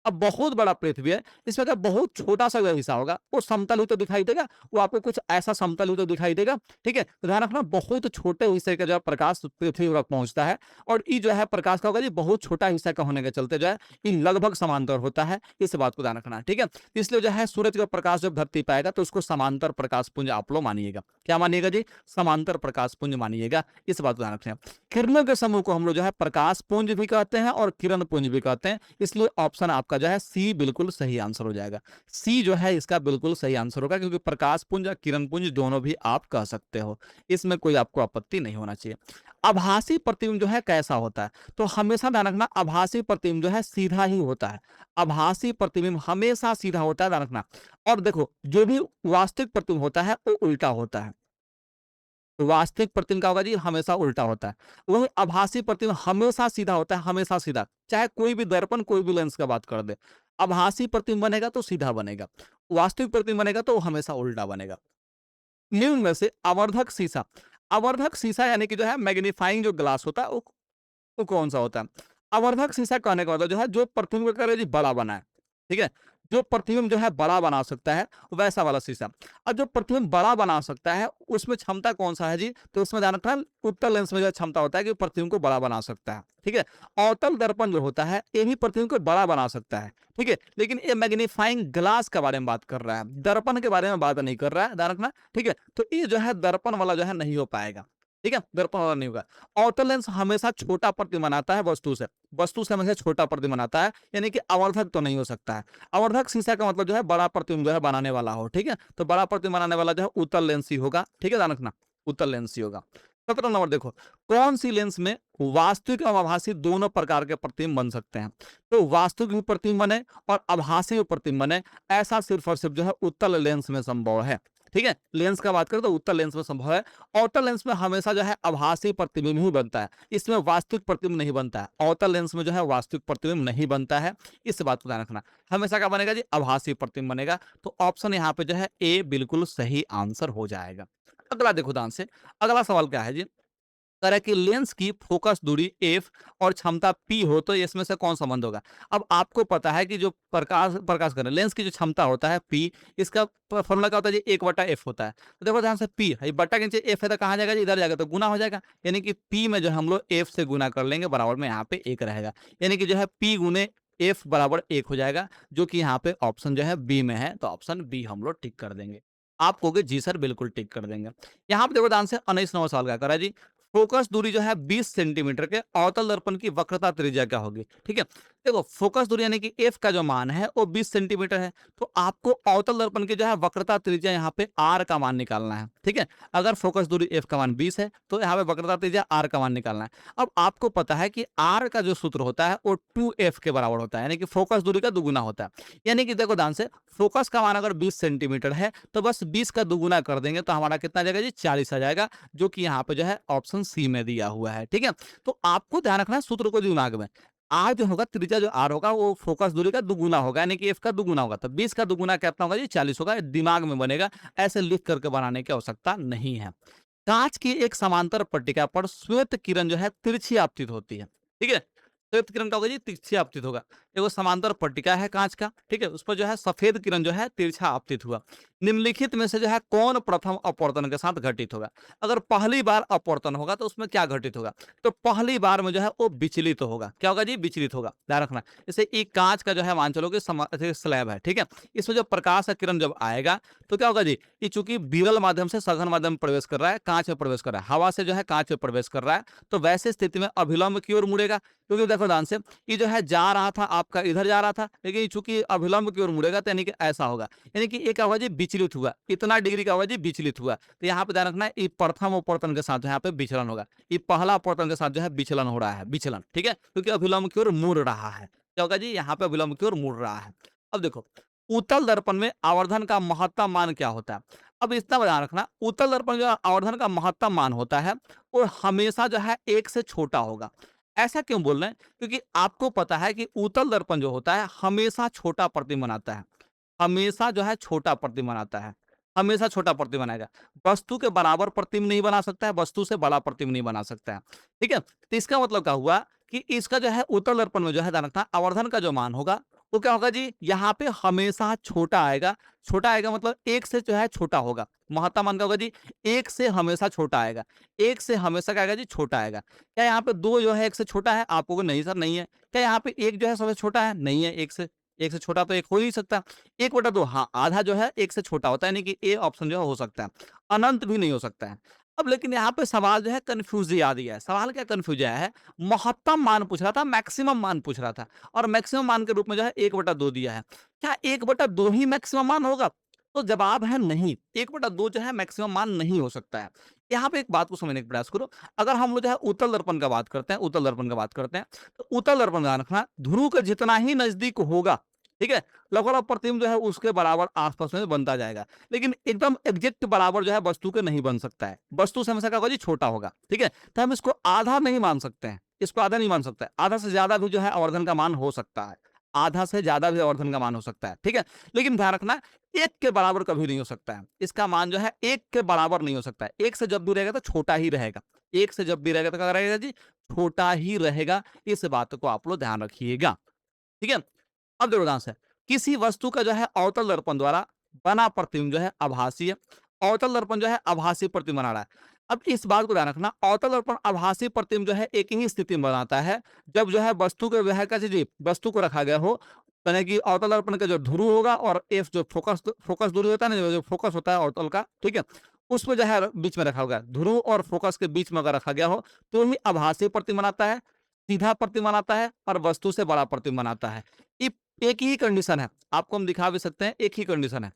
अब बहुत बड़ा पृथ्वी है, इसमें अगर बहुत छोटा-सा अगर हिस्सा होगा, वो समतल ही तो दिखाई देगा, वो आपको कुछ ऐसा समतल ही तो दिखाई देगा, ठीक है? तो ध्यान रखना, बहुत छोटे हिस्से का जो है प्रकाश पृथ्वी तक पहुँचता है, और ये जो है प्रकाश का होगा जी, बहुत छोटा हिस्सा का होने के चलते जो है, ये लगभग समांतर होता है, इस बात को ध्यान रखना, ठीक है? इसलिए जो है सूरज का प्रकाश जब धरती पे आएगा, तो उसको समांतर प्रकाश पुंज आप लोग मानिएगा। क्या मानिएगा जी? समांतर प्रकाश पुंज मानिएगा, इस बात को ध्यान रखें। किरणों के समूह को हम लोग जो है प्रकाश पुंज भी कहते हैं और किरण पुंज भी कहते हैं, इसलिए ऑप्शन आपका जो है सी बिल्कुल सही आंसर हो जाएगा। सी जो है इसका बिल्कुल सही आंसर होगा, क्योंकि प्रकाश पुंज और किरण पुंज दोनों भी आप कह सकते हो, इसमें कोई आपको आपत्ति नहीं होना चाहिए। आभासी प्रतिबिंब जो है कैसा होता है? तो हमेशा ध्यान रखना, आभासी प्रतिबिंब जो है सीधा ही होता है। आभासी प्रतिबिंब हमेशा सीधा होता है, ध्यान रखना। और देखो, जो भी वास्तविक प्रतिबिंब होता है वो उल्टा होता है। वास्तविक प्रतिबिंब क्या होगा जी? हमेशा उल्टा होता है। वही आभासी प्रतिबिंब हमेशा सीधा होता है, हमेशा सीधा। चाहे कोई भी दर्पण, कोई भी लेंस का बात कर दे। आभासी प्रतिबिंब बनेगा तो सीधा बनेगा। वास्तविक प्रतिबिंब बनेगा तो वो हमेशा उल्टा बनेगा। निम्न में से आवर्धक शीशा, आवर्धक शीशा यानी कि जो है मैग्नीफाइंग जो ग्लास होता है, वो कौन-सा होता है? आवर्धक शीशा कहने का मतलब जो है, जो प्रतिबिंब को करे जी बड़ा बनाए, ठीक है? जो प्रतिबिंब जो है बड़ा बना सकता है, वैसा वाला शीशा। और जो प्रतिबिंब बड़ा बना सकता है, उसमें क्षमता कौन-सा है जी? तो उसमें ध्यान रखना, उत्तल लेंस में जो है क्षमता होता है कि प्रतिबिंब को बड़ा बना सकता है, ठीक है? अवतल दर्पण जो होता है, ये भी प्रतिबिंब को बड़ा बना सकता है, ठीक है? लेकिन ये मैग्नीफाइंग ग्लास के बारे में बात कर रहा है, दर्पण के बारे में बात नहीं कर रहा है, ध्यान रखना, ठीक है? तो ये जो है दर्पण वाला जो है नहीं हो पाएगा, ठीक है? दर्पण वाला नहीं होगा। अवतल लेंस हमेशा छोटा प्रतिबिंब बनाता है वस्तु से हमेशा छोटा प्रतिबिंब बनाता है, यानी कि आवर्धक तो नहीं हो सकता है। आवर्धक शीशा का मतलब जो है बड़ा प्रतिबिंब जो है बनाने वाला हो, ठीक है? तो बड़ा प्रतिबिंब बनाने वाला जो है उत्तल लेंस ही होगा, ठीक है? ध्यान रखना, उत्तल लेंस ही होगा। 17 नंबर देखो, कौन सी लेंस में वास्तविक एवं आभासी दोनों प्रकार के प्रतिबिंब बन सकते हैं? तो वास्तविक भी प्रतिबिंब बने और आभासी भी प्रतिबिंब बने, ऐसा सिर्फ और सिर्फ जो है उत्तल लेंस में संभव है, ठीक है? लेंस का बात करें तो उत्तल लेंस में संभव है। अवतल लेंस में हमेशा जो है आभासी प्रतिबिंब ही बनता है, इसमें वास्तविक प्रतिबिंब नहीं बनता है। अवतल लेंस में जो है वास्तविक प्रतिबिंब नहीं बनता है, इस बात को ध्यान रखना। हमेशा क्या बनेगा जी? आभासी प्रतिबिंब बनेगा। तो ऑप्शन यहाँ पे जो है ए बिल्कुल सही आंसर हो जाएगा। अगला देखो ध्यान से, अगला सवाल क्या है जी? कह रहा है कि लेंस की फोकस दूरी एफ और क्षमता पी हो तो इसमें से कौन संबंध होगा? अब आपको पता है कि जो प्रकाश प्रकाश कर लेंस की जो क्षमता होता है पी, इसका फॉर्मूला क्या होता है जी? 1/f होता है। तो देखो ध्यान से, पी है बट्टा के नीचे एफ है, तो कहाँ जाएगा जी? इधर जाएगा, तो गुना हो जाएगा, यानी कि पी में जो हम लोग एफ से गुना कर लेंगे, बराबर में यहाँ पे 1 रहेगा, यानी कि जो है पी गुने एफ बराबर 1 हो जाएगा, जो कि यहाँ पे ऑप्शन जो है बी में है, तो ऑप्शन बी हम लोग टिक कर देंगे। आप कहोगे जी सर बिल्कुल टिक कर देंगे। यहाँ पे देखो ध्यान से, 19 नंबर सवाल क्या कर रहा है जी? फोकस दूरी जो है 20 सेंटीमीटर के अवतल दर्पण की वक्रता त्रिज्या क्या होगी? ठीक है, देखो फोकस दूरी यानी कि एफ का जो मान है वो 20 सेंटीमीटर है, तो आपको अवतल दर्पण की जो है वक्रता त्रिज्या यहाँ पे आर का मान निकालना है, ठीक है? अगर फोकस दूरी एफ का मान 20 है, तो यहाँ पे वक्रता त्रिज्या आर का मान निकालना है। अब आपको पता है कि आर का जो सूत्र होता है वो 2f के बराबर होता है, यानी कि फोकस दूरी का दुगुना होता है। यानी कि देखो ध्यान से, फोकस का मान अगर 20 सेंटीमीटर है, तो बस 20 का दुगुना कर देंगे, तो हमारा कितना आ जाएगा जी? 40 आ जाएगा, जो कि यहाँ पे जो है ऑप्शन सी में दिया हुआ है, ठीक है? तो आपको ध्यान रखना है सूत्र को दिमाग में। आर जो होगा, त्रिज्या जो आर होगा, वो फोकस दूरी का दुगुना होगा, यानी कि एफ का दुगुना होगा, तो 20 का दुगुना कितना होगा जी? 40 होगा, दिमाग में बनेगा, ऐसे लिख करके बनाने की आवश्यकता नहीं है। कांच की एक समांतर पट्टिका पर श्वेत किरण जो है तिरछी आपतित होती है, ठीक है? श्वेत किरण का होगा जी तिरछा आपतित होगा। एगो समांतर पट्टिका है कांच का, ठीक है? उस पर जो है सफेद किरण जो है तिरछा आपतित हुआ। निम्नलिखित में से जो है कौन प्रथम अपवर्तन के साथ घटित होगा? अगर पहली बार अपवर्तन होगा तो उसमें क्या घटित होगा? तो पहली बार में जो है वो विचलित होगा। क्या होगा जी? विचलित होगा। ध्यान रखना। जैसे एक कांच का जो है मान चलो कि स्लैब है, ठीक है? इसमें जो प्रकाश का किरण जब आएगा तो क्या होगा जी? ये चूंकि विरल माध्यम से सघन माध्यम में प्रवेश कर रहा है, कांच में प्रवेश कर रहा है, हवा से जो है कांच में प्रवेश कर रहा है, तो वैसे स्थिति में अभिलंब की ओर मुड़ेगा। क्योंकि देखो ध्यान से, ये जो है जा रहा था आपका इधर जा रहा था, लेकिन चूंकि अभिलंब की ओर मुड़ेगा तो यानी कि ऐसा होगा, यानी कि ये क्या हुआ जी? विचलित हुआ। इतना डिग्री का हुआ जी? विचलित हुआ। तो यहाँ पे ध्यान रखना है, ये प्रथम अपवर्तन के साथ यहाँ पे विचलन होगा। ये पहला अपवर्तन के साथ जो है विचलन हो रहा है, विचलन, ठीक है? क्योंकि अभिलंब की ओर मुड़ रहा है। क्या होगा जी? यहाँ पे अभिलंब की ओर मुड़ रहा है। अब देखो, उत्तल दर्पण में आवर्धन का महत्तम मान क्या होता है? अब इतना ध्यान रखना, उत्तल दर्पण जो आवर्धन का महत्तम मान होता है वो हमेशा जो है 1 से छोटा होगा। ऐसा क्यों बोल रहे हैं? क्योंकि आपको पता है कि उत्तल दर्पण जो होता है हमेशा छोटा प्रतिबिंब बनाता है। हमेशा जो है छोटा प्रतिबिंब बनाता है। हमेशा छोटा प्रतिबिंब बनाएगा। वस्तु के बराबर प्रतिबिंब नहीं बना सकता है, वस्तु से बड़ा प्रतिबिंब नहीं बना सकता है। ठीक है? तो इसका मतलब क्या हुआ कि इसका जो है उत्तल दर्पण में जो है ध्यान रखना, आवर्धन का जो मान होगा वो क्या होगा जी? यहाँ पे हमेशा छोटा आएगा। छोटा आएगा मतलब 1 से जो है छोटा होगा। महत्तम मान क्या होगा जी? 1 से हमेशा छोटा आएगा। 1 से हमेशा क्या आएगा जी? छोटा आएगा। क्या यहाँ पे 2 जो है 1 से छोटा है? आप कहोगे नहीं सर नहीं है। क्या यहाँ पे 1 जो है सबसे छोटा है? नहीं है 1 से। 1 से छोटा तो 1 हो ही नहीं सकता। 1/2 हाँ, आधा जो है 1 से छोटा होता है, यानी कि ए ऑप्शन जो है हो सकता है। अनंत भी नहीं हो सकता है। अब लेकिन यहाँ पे सवाल जो है कन्फ्यूज़ आ दिया है। सवाल क्या कन्फ्यूज़ आया है? महत्तम मान पूछ रहा था, मैक्सिमम मान पूछ रहा था और मैक्सिमम मान के रूप में जो है 1/2 दिया है। क्या 1/2 ही मैक्सिमम मान होगा? तो जवाब है नहीं। 1/2 जो है मैक्सिमम मान नहीं हो सकता है। यहाँ पे एक बात को समझने का प्रयास करो। अगर हम लोग जो है उत्तल दर्पण का बात करते हैं, उत्तल दर्पण का बात करते हैं, तो उत्तल दर्पण ध्यान रखना, ध्रुव के जितना ही नज़दीक होगा, ठीक है? लगभग प्रतिबिंब जो है उसके बराबर आस-पास में बनता जाएगा। लेकिन एकदम एग्ज़ैक्ट बराबर जो है वस्तु के नहीं बन सकता है। वस्तु से हमेशा क्या होगा जी? छोटा होगा, ठीक है? तो हम इसको आधा नहीं मान सकते हैं। इसको आधा नहीं मान सकते हैं। आधा से ज़्यादा भी जो है आवर्धन का मान हो सकता है। आधा से ज़्यादा भी आवर्धन का मान हो सकता है, ठीक है? लेकिन ध्यान रखना 1 के बराबर कभी नहीं हो सकता है। इसका मान जो है 1 के बराबर नहीं हो सकता है। 1 से जब भी रहेगा तो छोटा ही रहेगा। 1 से जब भी रहेगा तो क्या रहेगा जी? छोटा ही रहेगा। इस बात को आप लोग ध्यान रखिएगा, ठीक है? अब देखो ध्यान से, किसी वस्तु का जो है अवतल दर्पण द्वारा बना प्रतिबिंब जो है आभासी है। अवतल दर्पण जो है आभासी प्रतिबिंब बना रहा है। अब इस बात को ध्यान रखना, अवतल दर्पण आभासी प्रतिबिंब जो है एक ही स्थिति में बनाता है जब जो है वस्तु के वह कैसे जी? वस्तु को रखा गया हो, यानी कि अवतल दर्पण का जो ध्रुव होगा और एफ जो फोकस फोकस दूरी होता है ना, जो फोकस होता है अवतल का, ठीक है? उसमें जो है बीच में रखा होगा। ध्रुव और फोकस के बीच में अगर रखा गया हो तो ही आभासी प्रतिबिंब बनाता है, सीधा प्रतिबिंब बनाता है और वस्तु से बड़ा प्रतिबिंब बनाता है। इ एक ही कंडीशन है, आपको हम दिखा भी सकते हैं, एक ही कंडीशन है।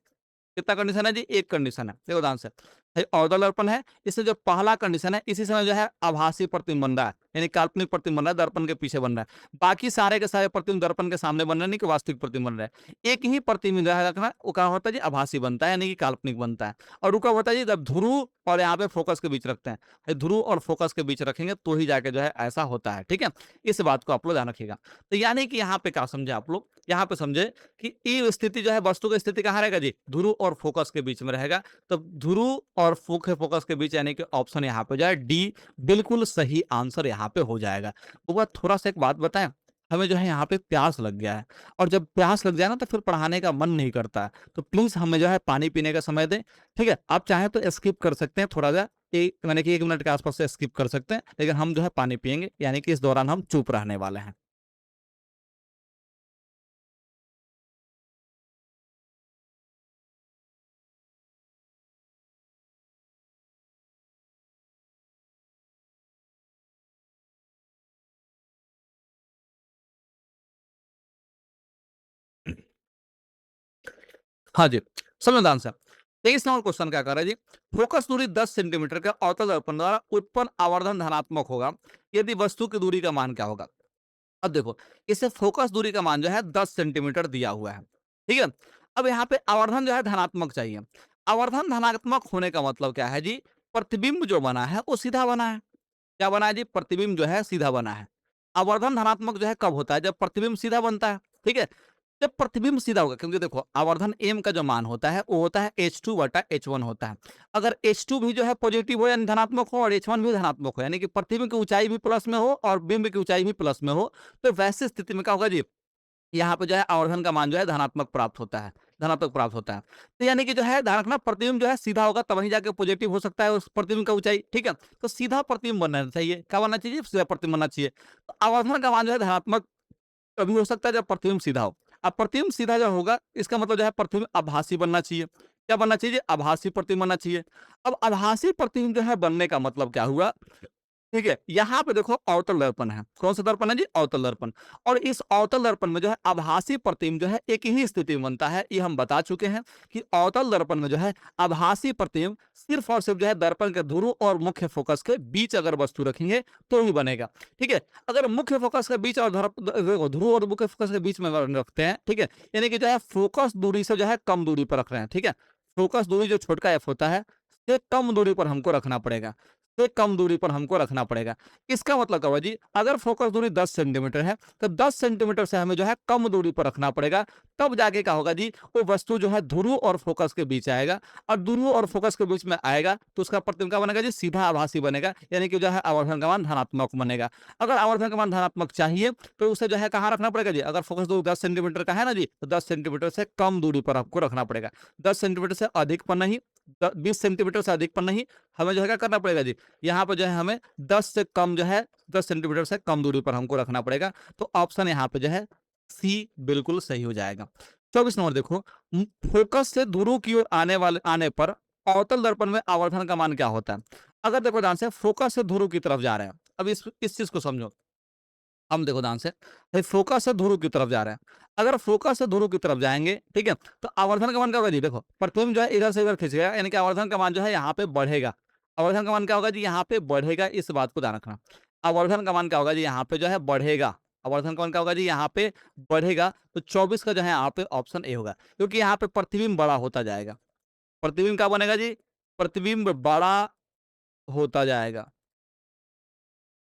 कितना कंडीशन है जी? एक कंडीशन है। देखो ध्यान से, ये अवतल दर्पण है, इससे जो पहला कंडीशन है, इसी समय जो है आभासी प्रतिबिंब बन रहा है, यानी काल्पनिक प्रतिबिंब बन रहा है, दर्पण के पीछे बन रहा है। बाकी सारे के सारे प्रतिबिंब दर्पण के सामने बन रहे हैं, नहीं कि वास्तविक प्रतिबिंब बन रहा है। एक ही प्रतिबिंब जो है रखना, वो क्या होता है जी? आभासी बनता है, यानी कि काल्पनिक बनता है। और रुका होता है जी जब ध्रुव और यहाँ पे फोकस के बीच रखते हैं। ये ध्रुव और फोकस के बीच रखेंगे तो ही जाके जो है ऐसा होता है, ठीक है? इस बात को आप लोग ध्यान रखिएगा। तो यानी कि यहाँ पे क्या समझे आप लोग? यहाँ पे समझे कि ये स्थिति जो है वस्तु की स्थिति कहाँ रहेगा जी? ध्रुव और फोकस के बीच में रहेगा। तो ध्रुव और फोकस के बीच, यानी कि ऑप्शन यहाँ पे जो है डी बिल्कुल सही आंसर यहाँ पे हो जाएगा। वो बात थोड़ा सा एक बात बताएं, हमें जो है यहाँ पे प्यास लग गया है और जब प्यास लग जाए ना तो फिर पढ़ाने का मन नहीं करता है। तो प्लीज हमें जो है पानी पीने का समय दें, ठीक है? आप चाहें तो स्किप कर सकते हैं थोड़ा सा, यानी कि 1 मिनट के आसपास से स्किप कर सकते हैं, लेकिन हम जो है पानी पियेंगे, यानी कि इस दौरान हम चुप रहने वाले हैं। हाँ जी, संविधान से 23 नंबर क्वेश्चन क्या कर रहा है जी? फोकस दूरी 10 सेंटीमीटर के अवतल दर्पण द्वारा उत्पन्न आवर्धन धनात्मक होगा यदि वस्तु की दूरी का मान क्या होगा? अब देखो, इसे फोकस दूरी का मान जो है 10 सेंटीमीटर दिया हुआ है, ठीक है? अब यहाँ पे आवर्धन जो है धनात्मक चाहिए। आवर्धन धनात्मक होने का मतलब क्या है जी? प्रतिबिंब जो बना है वो सीधा बना है। क्या बना है जी? प्रतिबिंब जो है सीधा बना है। आवर्धन धनात्मक जो है कब होता है? जब प्रतिबिंब सीधा बनता है, ठीक है? जब प्रतिबिंब सीधा होगा, क्योंकि देखो आवर्धन m का जो मान होता है वो होता है h2 बटा h1 होता है। अगर h2 भी जो है पॉजिटिव हो यानी धनात्मक हो और h1 भी धनात्मक हो, यानी कि प्रतिबिंब की ऊंचाई भी प्लस में हो और बिंब की ऊंचाई भी प्लस में हो, तो वैसी स्थिति में क्या होगा जी, यहाँ पे जो है आवर्धन का मान जो है धनात्मक प्राप्त होता है, धनात्मक प्राप्त होता है। तो यानी कि जो है ध्यान रखना, प्रतिबिंब जो है सीधा होगा तब वहीं जाके पॉजिटिव हो सकता है उस प्रतिबिंब का ऊंचाई, ठीक है। तो सीधा प्रतिबिंब बनना चाहिए, क्या बनना चाहिए, सीधा प्रतिबिंब बनना चाहिए। तो आवर्धन का मान जो है धनात्मक तभी हो सकता है जब प्रतिबिंब सीधा हो। अब प्रतिबिंब सीधा जब होगा इसका मतलब जो है प्रतिबिंब आभासी बनना चाहिए। क्या बनना चाहिए, आभासी प्रतिबिंब बनना चाहिए। अब आभासी प्रतिबिंब जो है बनने का मतलब क्या हुआ, ठीक है, यहाँ पे देखो अवतल दर्पण है। कौन सा दर्पण है जी, अवतल दर्पण। और इस अवतल दर्पण में जो है आभासी प्रतिबिंब जो है एक ही स्थिति में बनता है, ये हम बता चुके हैं कि अवतल दर्पण में जो है आभासी प्रतिबिंब सिर्फ और सिर्फ जो है दर्पण के ध्रुव और मुख्य फोकस के बीच अगर वस्तु रखेंगे तो ही बनेगा, ठीक है। अगर मुख्य फोकस के बीच और ध्रुव और मुख्य फोकस के बीच में रखते हैं, ठीक है, यानी कि जो है फोकस दूरी से जो है कम दूरी पर रख रहे हैं, ठीक है। फोकस दूरी जो छोटका एफ होता है से कम दूरी पर हमको रखना पड़ेगा, से कम दूरी पर हमको रखना पड़ेगा। इसका मतलब क्या हुआ जी, अगर फोकस दूरी 10 सेंटीमीटर है तो 10 सेंटीमीटर से हमें जो है कम दूरी पर रखना पड़ेगा, तब जाके क्या होगा जी, वो वस्तु जो है ध्रुव और फोकस के बीच आएगा, और ध्रुव और फोकस के बीच में आएगा तो उसका प्रतिबिंब क्या बनेगा जी, सीधा आभासी बनेगा, यानी कि जो है आवर्धन का मान धनात्मक बनेगा। अगर आवर्धन का मान धनात्मक चाहिए तो उसे जो है कहाँ रखना पड़ेगा जी, अगर फोकस दूरी 10 सेंटीमीटर का है ना जी, तो 10 सेंटीमीटर से कम दूरी पर आपको रखना पड़ेगा। 10 सेंटीमीटर से अधिक पर नहीं, 20 सेंटीमीटर से अधिक पर नहीं, हमें जो है क्या करना पड़ेगा जी, यहाँ पर जो है हमें 10 से कम जो है 10 सेंटीमीटर से कम दूरी पर हमको रखना पड़ेगा। तो ऑप्शन यहाँ पे जो है सी बिल्कुल सही हो जाएगा। 24 नंबर देखो, फोकस से ध्रुव की ओर आने पर अवतल दर्पण में आवर्धन का मान क्या होता है। अगर देखो ध्यान से फोकस से ध्रुव की तरफ जा रहे हैं, अब इस चीज को समझो, हम देखो ध्यान से, भाई फोकस से ध्रुव की तरफ जा रहे हैं, अगर फोकस से ध्रुव की तरफ जाएंगे, ठीक है, तो आवर्धन का मान क्या होगा जी, देखो प्रतिबिंब जो है इधर से इधर खिंच गया, यानी कि आवर्धन का मान जो है यहाँ पे बढ़ेगा। आवर्धन का मान क्या होगा जी, यहाँ पे बढ़ेगा, इस बात को ध्यान रखना। आवर्धन का मान क्या होगा जी, यहाँ पे जो है बढ़ेगा। आवर्धन का मान क्या होगा जी, यहाँ पे बढ़ेगा। तो 24 का जो है यहाँ पे ऑप्शन ए होगा, क्योंकि यहाँ पे प्रतिबिंब बड़ा होता जाएगा। प्रतिबिंब क्या बनेगा जी, प्रतिबिंब बड़ा होता जाएगा,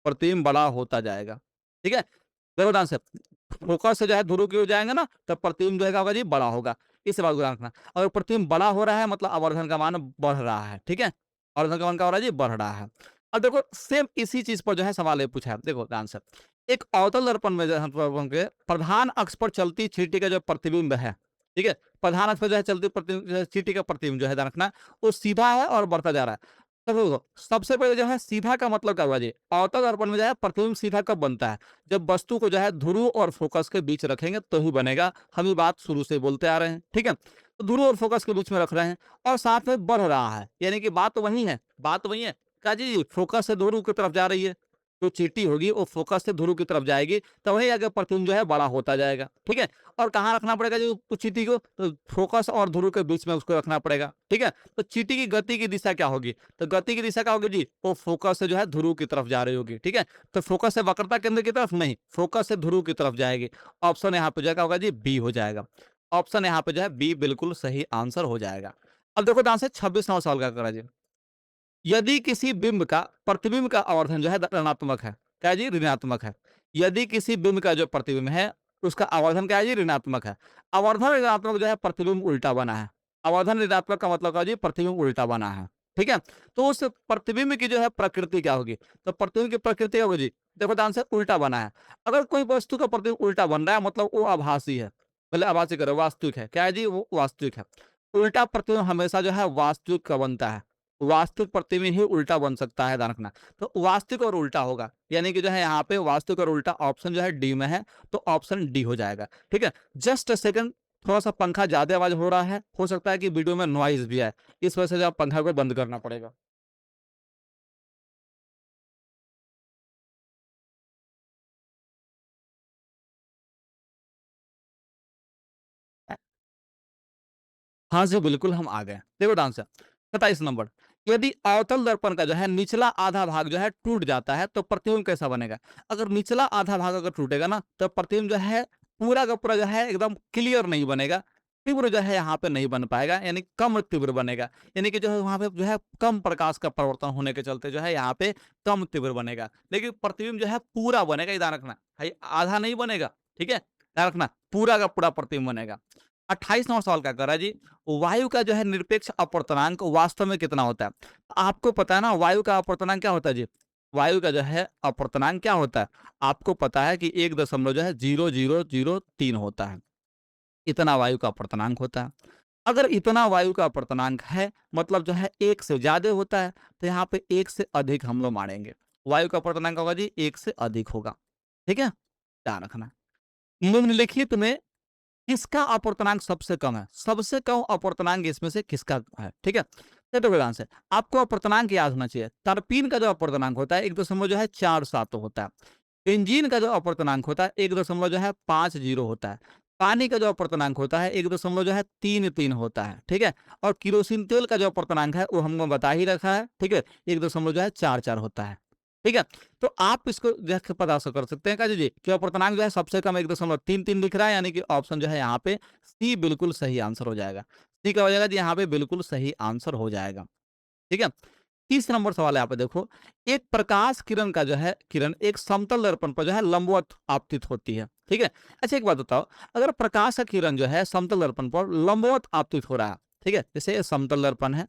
प्रतिबिंब बड़ा होता जाएगा, ठीक है। देखो ध्यान से, फोकस से जो है ध्रुव की ओर जाएंगे ना, तब प्रतिबिंब जो है क्या होगा जी, बड़ा होगा। इस बात को ध्यान रखना। अगर प्रतिबिंब बड़ा हो रहा है मतलब आवर्धन का मान बढ़ रहा है, ठीक है। आवर्धन का मान क्या हो रहा है जी, बढ़ रहा है। अब देखो सेम इसी चीज पर जो है सवाल ये पूछा है, देखो ध्यान से, एक अवतल दर्पण में जो है के प्रधान अक्ष पर चलती चींटी का जो प्रतिबिंब है, ठीक है, प्रधान अक्ष पर जो है चलती चींटी का प्रतिबिंब जो है ध्यान रखना, वो सीधा है और बढ़ता जा रहा है। तो देखो, सबसे पहले जो है सीधा का मतलब क्या हुआ जी, अवतल दर्पण में जो है प्रतिबिंब सीधा कब बनता है, जब वस्तु को जो है ध्रुव और फोकस के बीच रखेंगे तो ही बनेगा। हम ये बात शुरू से बोलते आ रहे हैं, ठीक है। तो ध्रुव और फोकस के बीच में रख रहे हैं और साथ में बढ़ रहा है, यानी कि बात तो वही है, बात तो वही है। क्या जी, फोकस से ध्रुव की तरफ जा रही है, जो चींटी होगी वो फोकस से ध्रुव की तरफ जाएगी, तो वही आगे प्रतिबिंब जो है बड़ा होता जाएगा, ठीक है। और कहाँ रखना पड़ेगा जो उस चींटी को, तो फोकस और ध्रुव के बीच में उसको रखना पड़ेगा, ठीक है। तो चींटी की गति की दिशा क्या होगी, तो गति की दिशा क्या होगी जी, वो फोकस से जो है ध्रुव की तरफ जा रही होगी, ठीक है। तो फोकस से वक्रता केंद्र की तरफ नहीं, फोकस से ध्रुव की तरफ जाएगी। ऑप्शन यहाँ पे जो है क्या होगा जी, बी हो जाएगा। ऑप्शन यहाँ पे जो है बी बिल्कुल सही आंसर हो जाएगा। अब देखो ध्यान से 26वां सवाल क्या करा जी, यदि किसी बिंब का प्रतिबिंब का आवर्धन जो है ऋणात्मक है, क्या है जी, ऋणात्मक है। यदि किसी बिंब का जो प्रतिबिंब है उसका आवर्धन क्या है जी, ऋणात्मक है। आवर्धन ऋणात्मक जो है, प्रतिबिंब उल्टा बना है। आवर्धन ऋणात्मक का मतलब क्या है जी, प्रतिबिंब उल्टा बना है, ठीक है। तो उस प्रतिबिंब की जो है प्रकृति क्या होगी, तो प्रतिबिंब की प्रकृति क्या होगी जी, देखो ध्यान से, उल्टा बना है। अगर कोई वस्तु का प्रतिबिंब उल्टा बन रहा है मतलब वो आभासी है, मतलब आभासी करो, वास्तविक है, क्या है जी, वो वास्तविक है। उल्टा प्रतिबिंब हमेशा जो है वास्तविक का बनता है, वास्तविक प्रतिबिंब ही उल्टा बन सकता है, ध्यान रखना। तो वास्तविक और उल्टा होगा, यानी कि जो है यहाँ पे वास्तविक और उल्टा ऑप्शन जो है डी में है, तो ऑप्शन डी हो जाएगा, ठीक है। जस्ट सेकंड, थोड़ा सा पंखा ज्यादा आवाज हो रहा है, हो सकता है कि वीडियो में नॉइज भी आए, इस वजह से जो आप पंखा को बंद करना पड़ेगा। हाँ जी, बिल्कुल हम आ गए। देखो ध्यान से, 27 नंबर, यदि अवतल दर्पण का जो है निचला आधा भाग जो है टूट जाता है तो प्रतिबिंब कैसा बनेगा। अगर निचला आधा भाग अगर टूटेगा ना तो प्रतिबिंब जो है पूरा का पूरा जो है एकदम क्लियर नहीं बनेगा, तीव्र जो है यहाँ पे नहीं बन पाएगा, यानी कम तीव्र बनेगा। यानी कि जो है वहां पे जो है कम प्रकाश का परिवर्तन होने के चलते जो है यहाँ पे कम तीव्र बनेगा, लेकिन प्रतिबिंब जो है पूरा बनेगा, ध्यान रखना भाई, आधा नहीं बनेगा, ठीक है, ध्यान रखना। पूरा का पूरा प्रतिबिंब बनेगा। 28वां सवाल क्या कर रहा है जी, वायु का जो है निरपेक्ष अपवर्तनांक वास्तव में कितना होता है? आपको पता है ना वायु का अपवर्तनांक क्या होता है जी? वायु का जो है अपवर्तनांक क्या होता है? आपको पता है कि 1 दशमलव जो है 0003 होता है। इतना वायु का अपवर्तनांक होता है। अगर इतना वायु का अपवर्तनांक है, मतलब जो है 1 से ज़्यादा होता है, तो यहाँ पे 1 से अधिक हम लोग मानेंगे। वायु का अपवर्तनांक होगा जी 1 से अधिक होगा। ठीक है? ध्यान रखना। निम्नलिखित में किसका अपवर्तनांक सबसे कम है? सबसे कम अपवर्तनांक इसमें से किसका है? ठीक है? देखो ध्यान से, आपको अपवर्तनांक याद होना चाहिए। टर्पीन का जो अपवर्तनांक होता है 1 दशमलव जो है 47 होता है। बेंजीन का जो अपवर्तनांक होता है 1 दशमलव जो है 50 होता है। पानी का जो अपवर्तनांक होता है 1 दशमलव जो है 33 होता है। ठीक है? और केरोसिन तेल का जो अपवर्तनांक है वो हमको बता ही रखा है। ठीक है? 1 दशमलव जो है 44 होता है। ठीक है? तो आप इसको देख के पता कर सकते हैं काजी जी कि अपवर्तनांक जो है सबसे कम 1.33 दिख रहा है, यानी कि ऑप्शन जो है यहाँ पे सी बिल्कुल सही आंसर हो जाएगा। सी क्या हो जाएगा जी, यहाँ पे बिल्कुल सही आंसर हो जाएगा। ठीक है? 30 नंबर सवाल यहाँ पे देखो, एक प्रकाश किरण का जो है किरण एक समतल दर्पण पर जो है लंबवत आपतित होती है। ठीक है? अच्छा एक बात बताओ, अगर प्रकाश का किरण जो है समतल दर्पण पर लंबवत आपतित हो रहा है, ठीक है? जैसे ये समतल दर्पण है,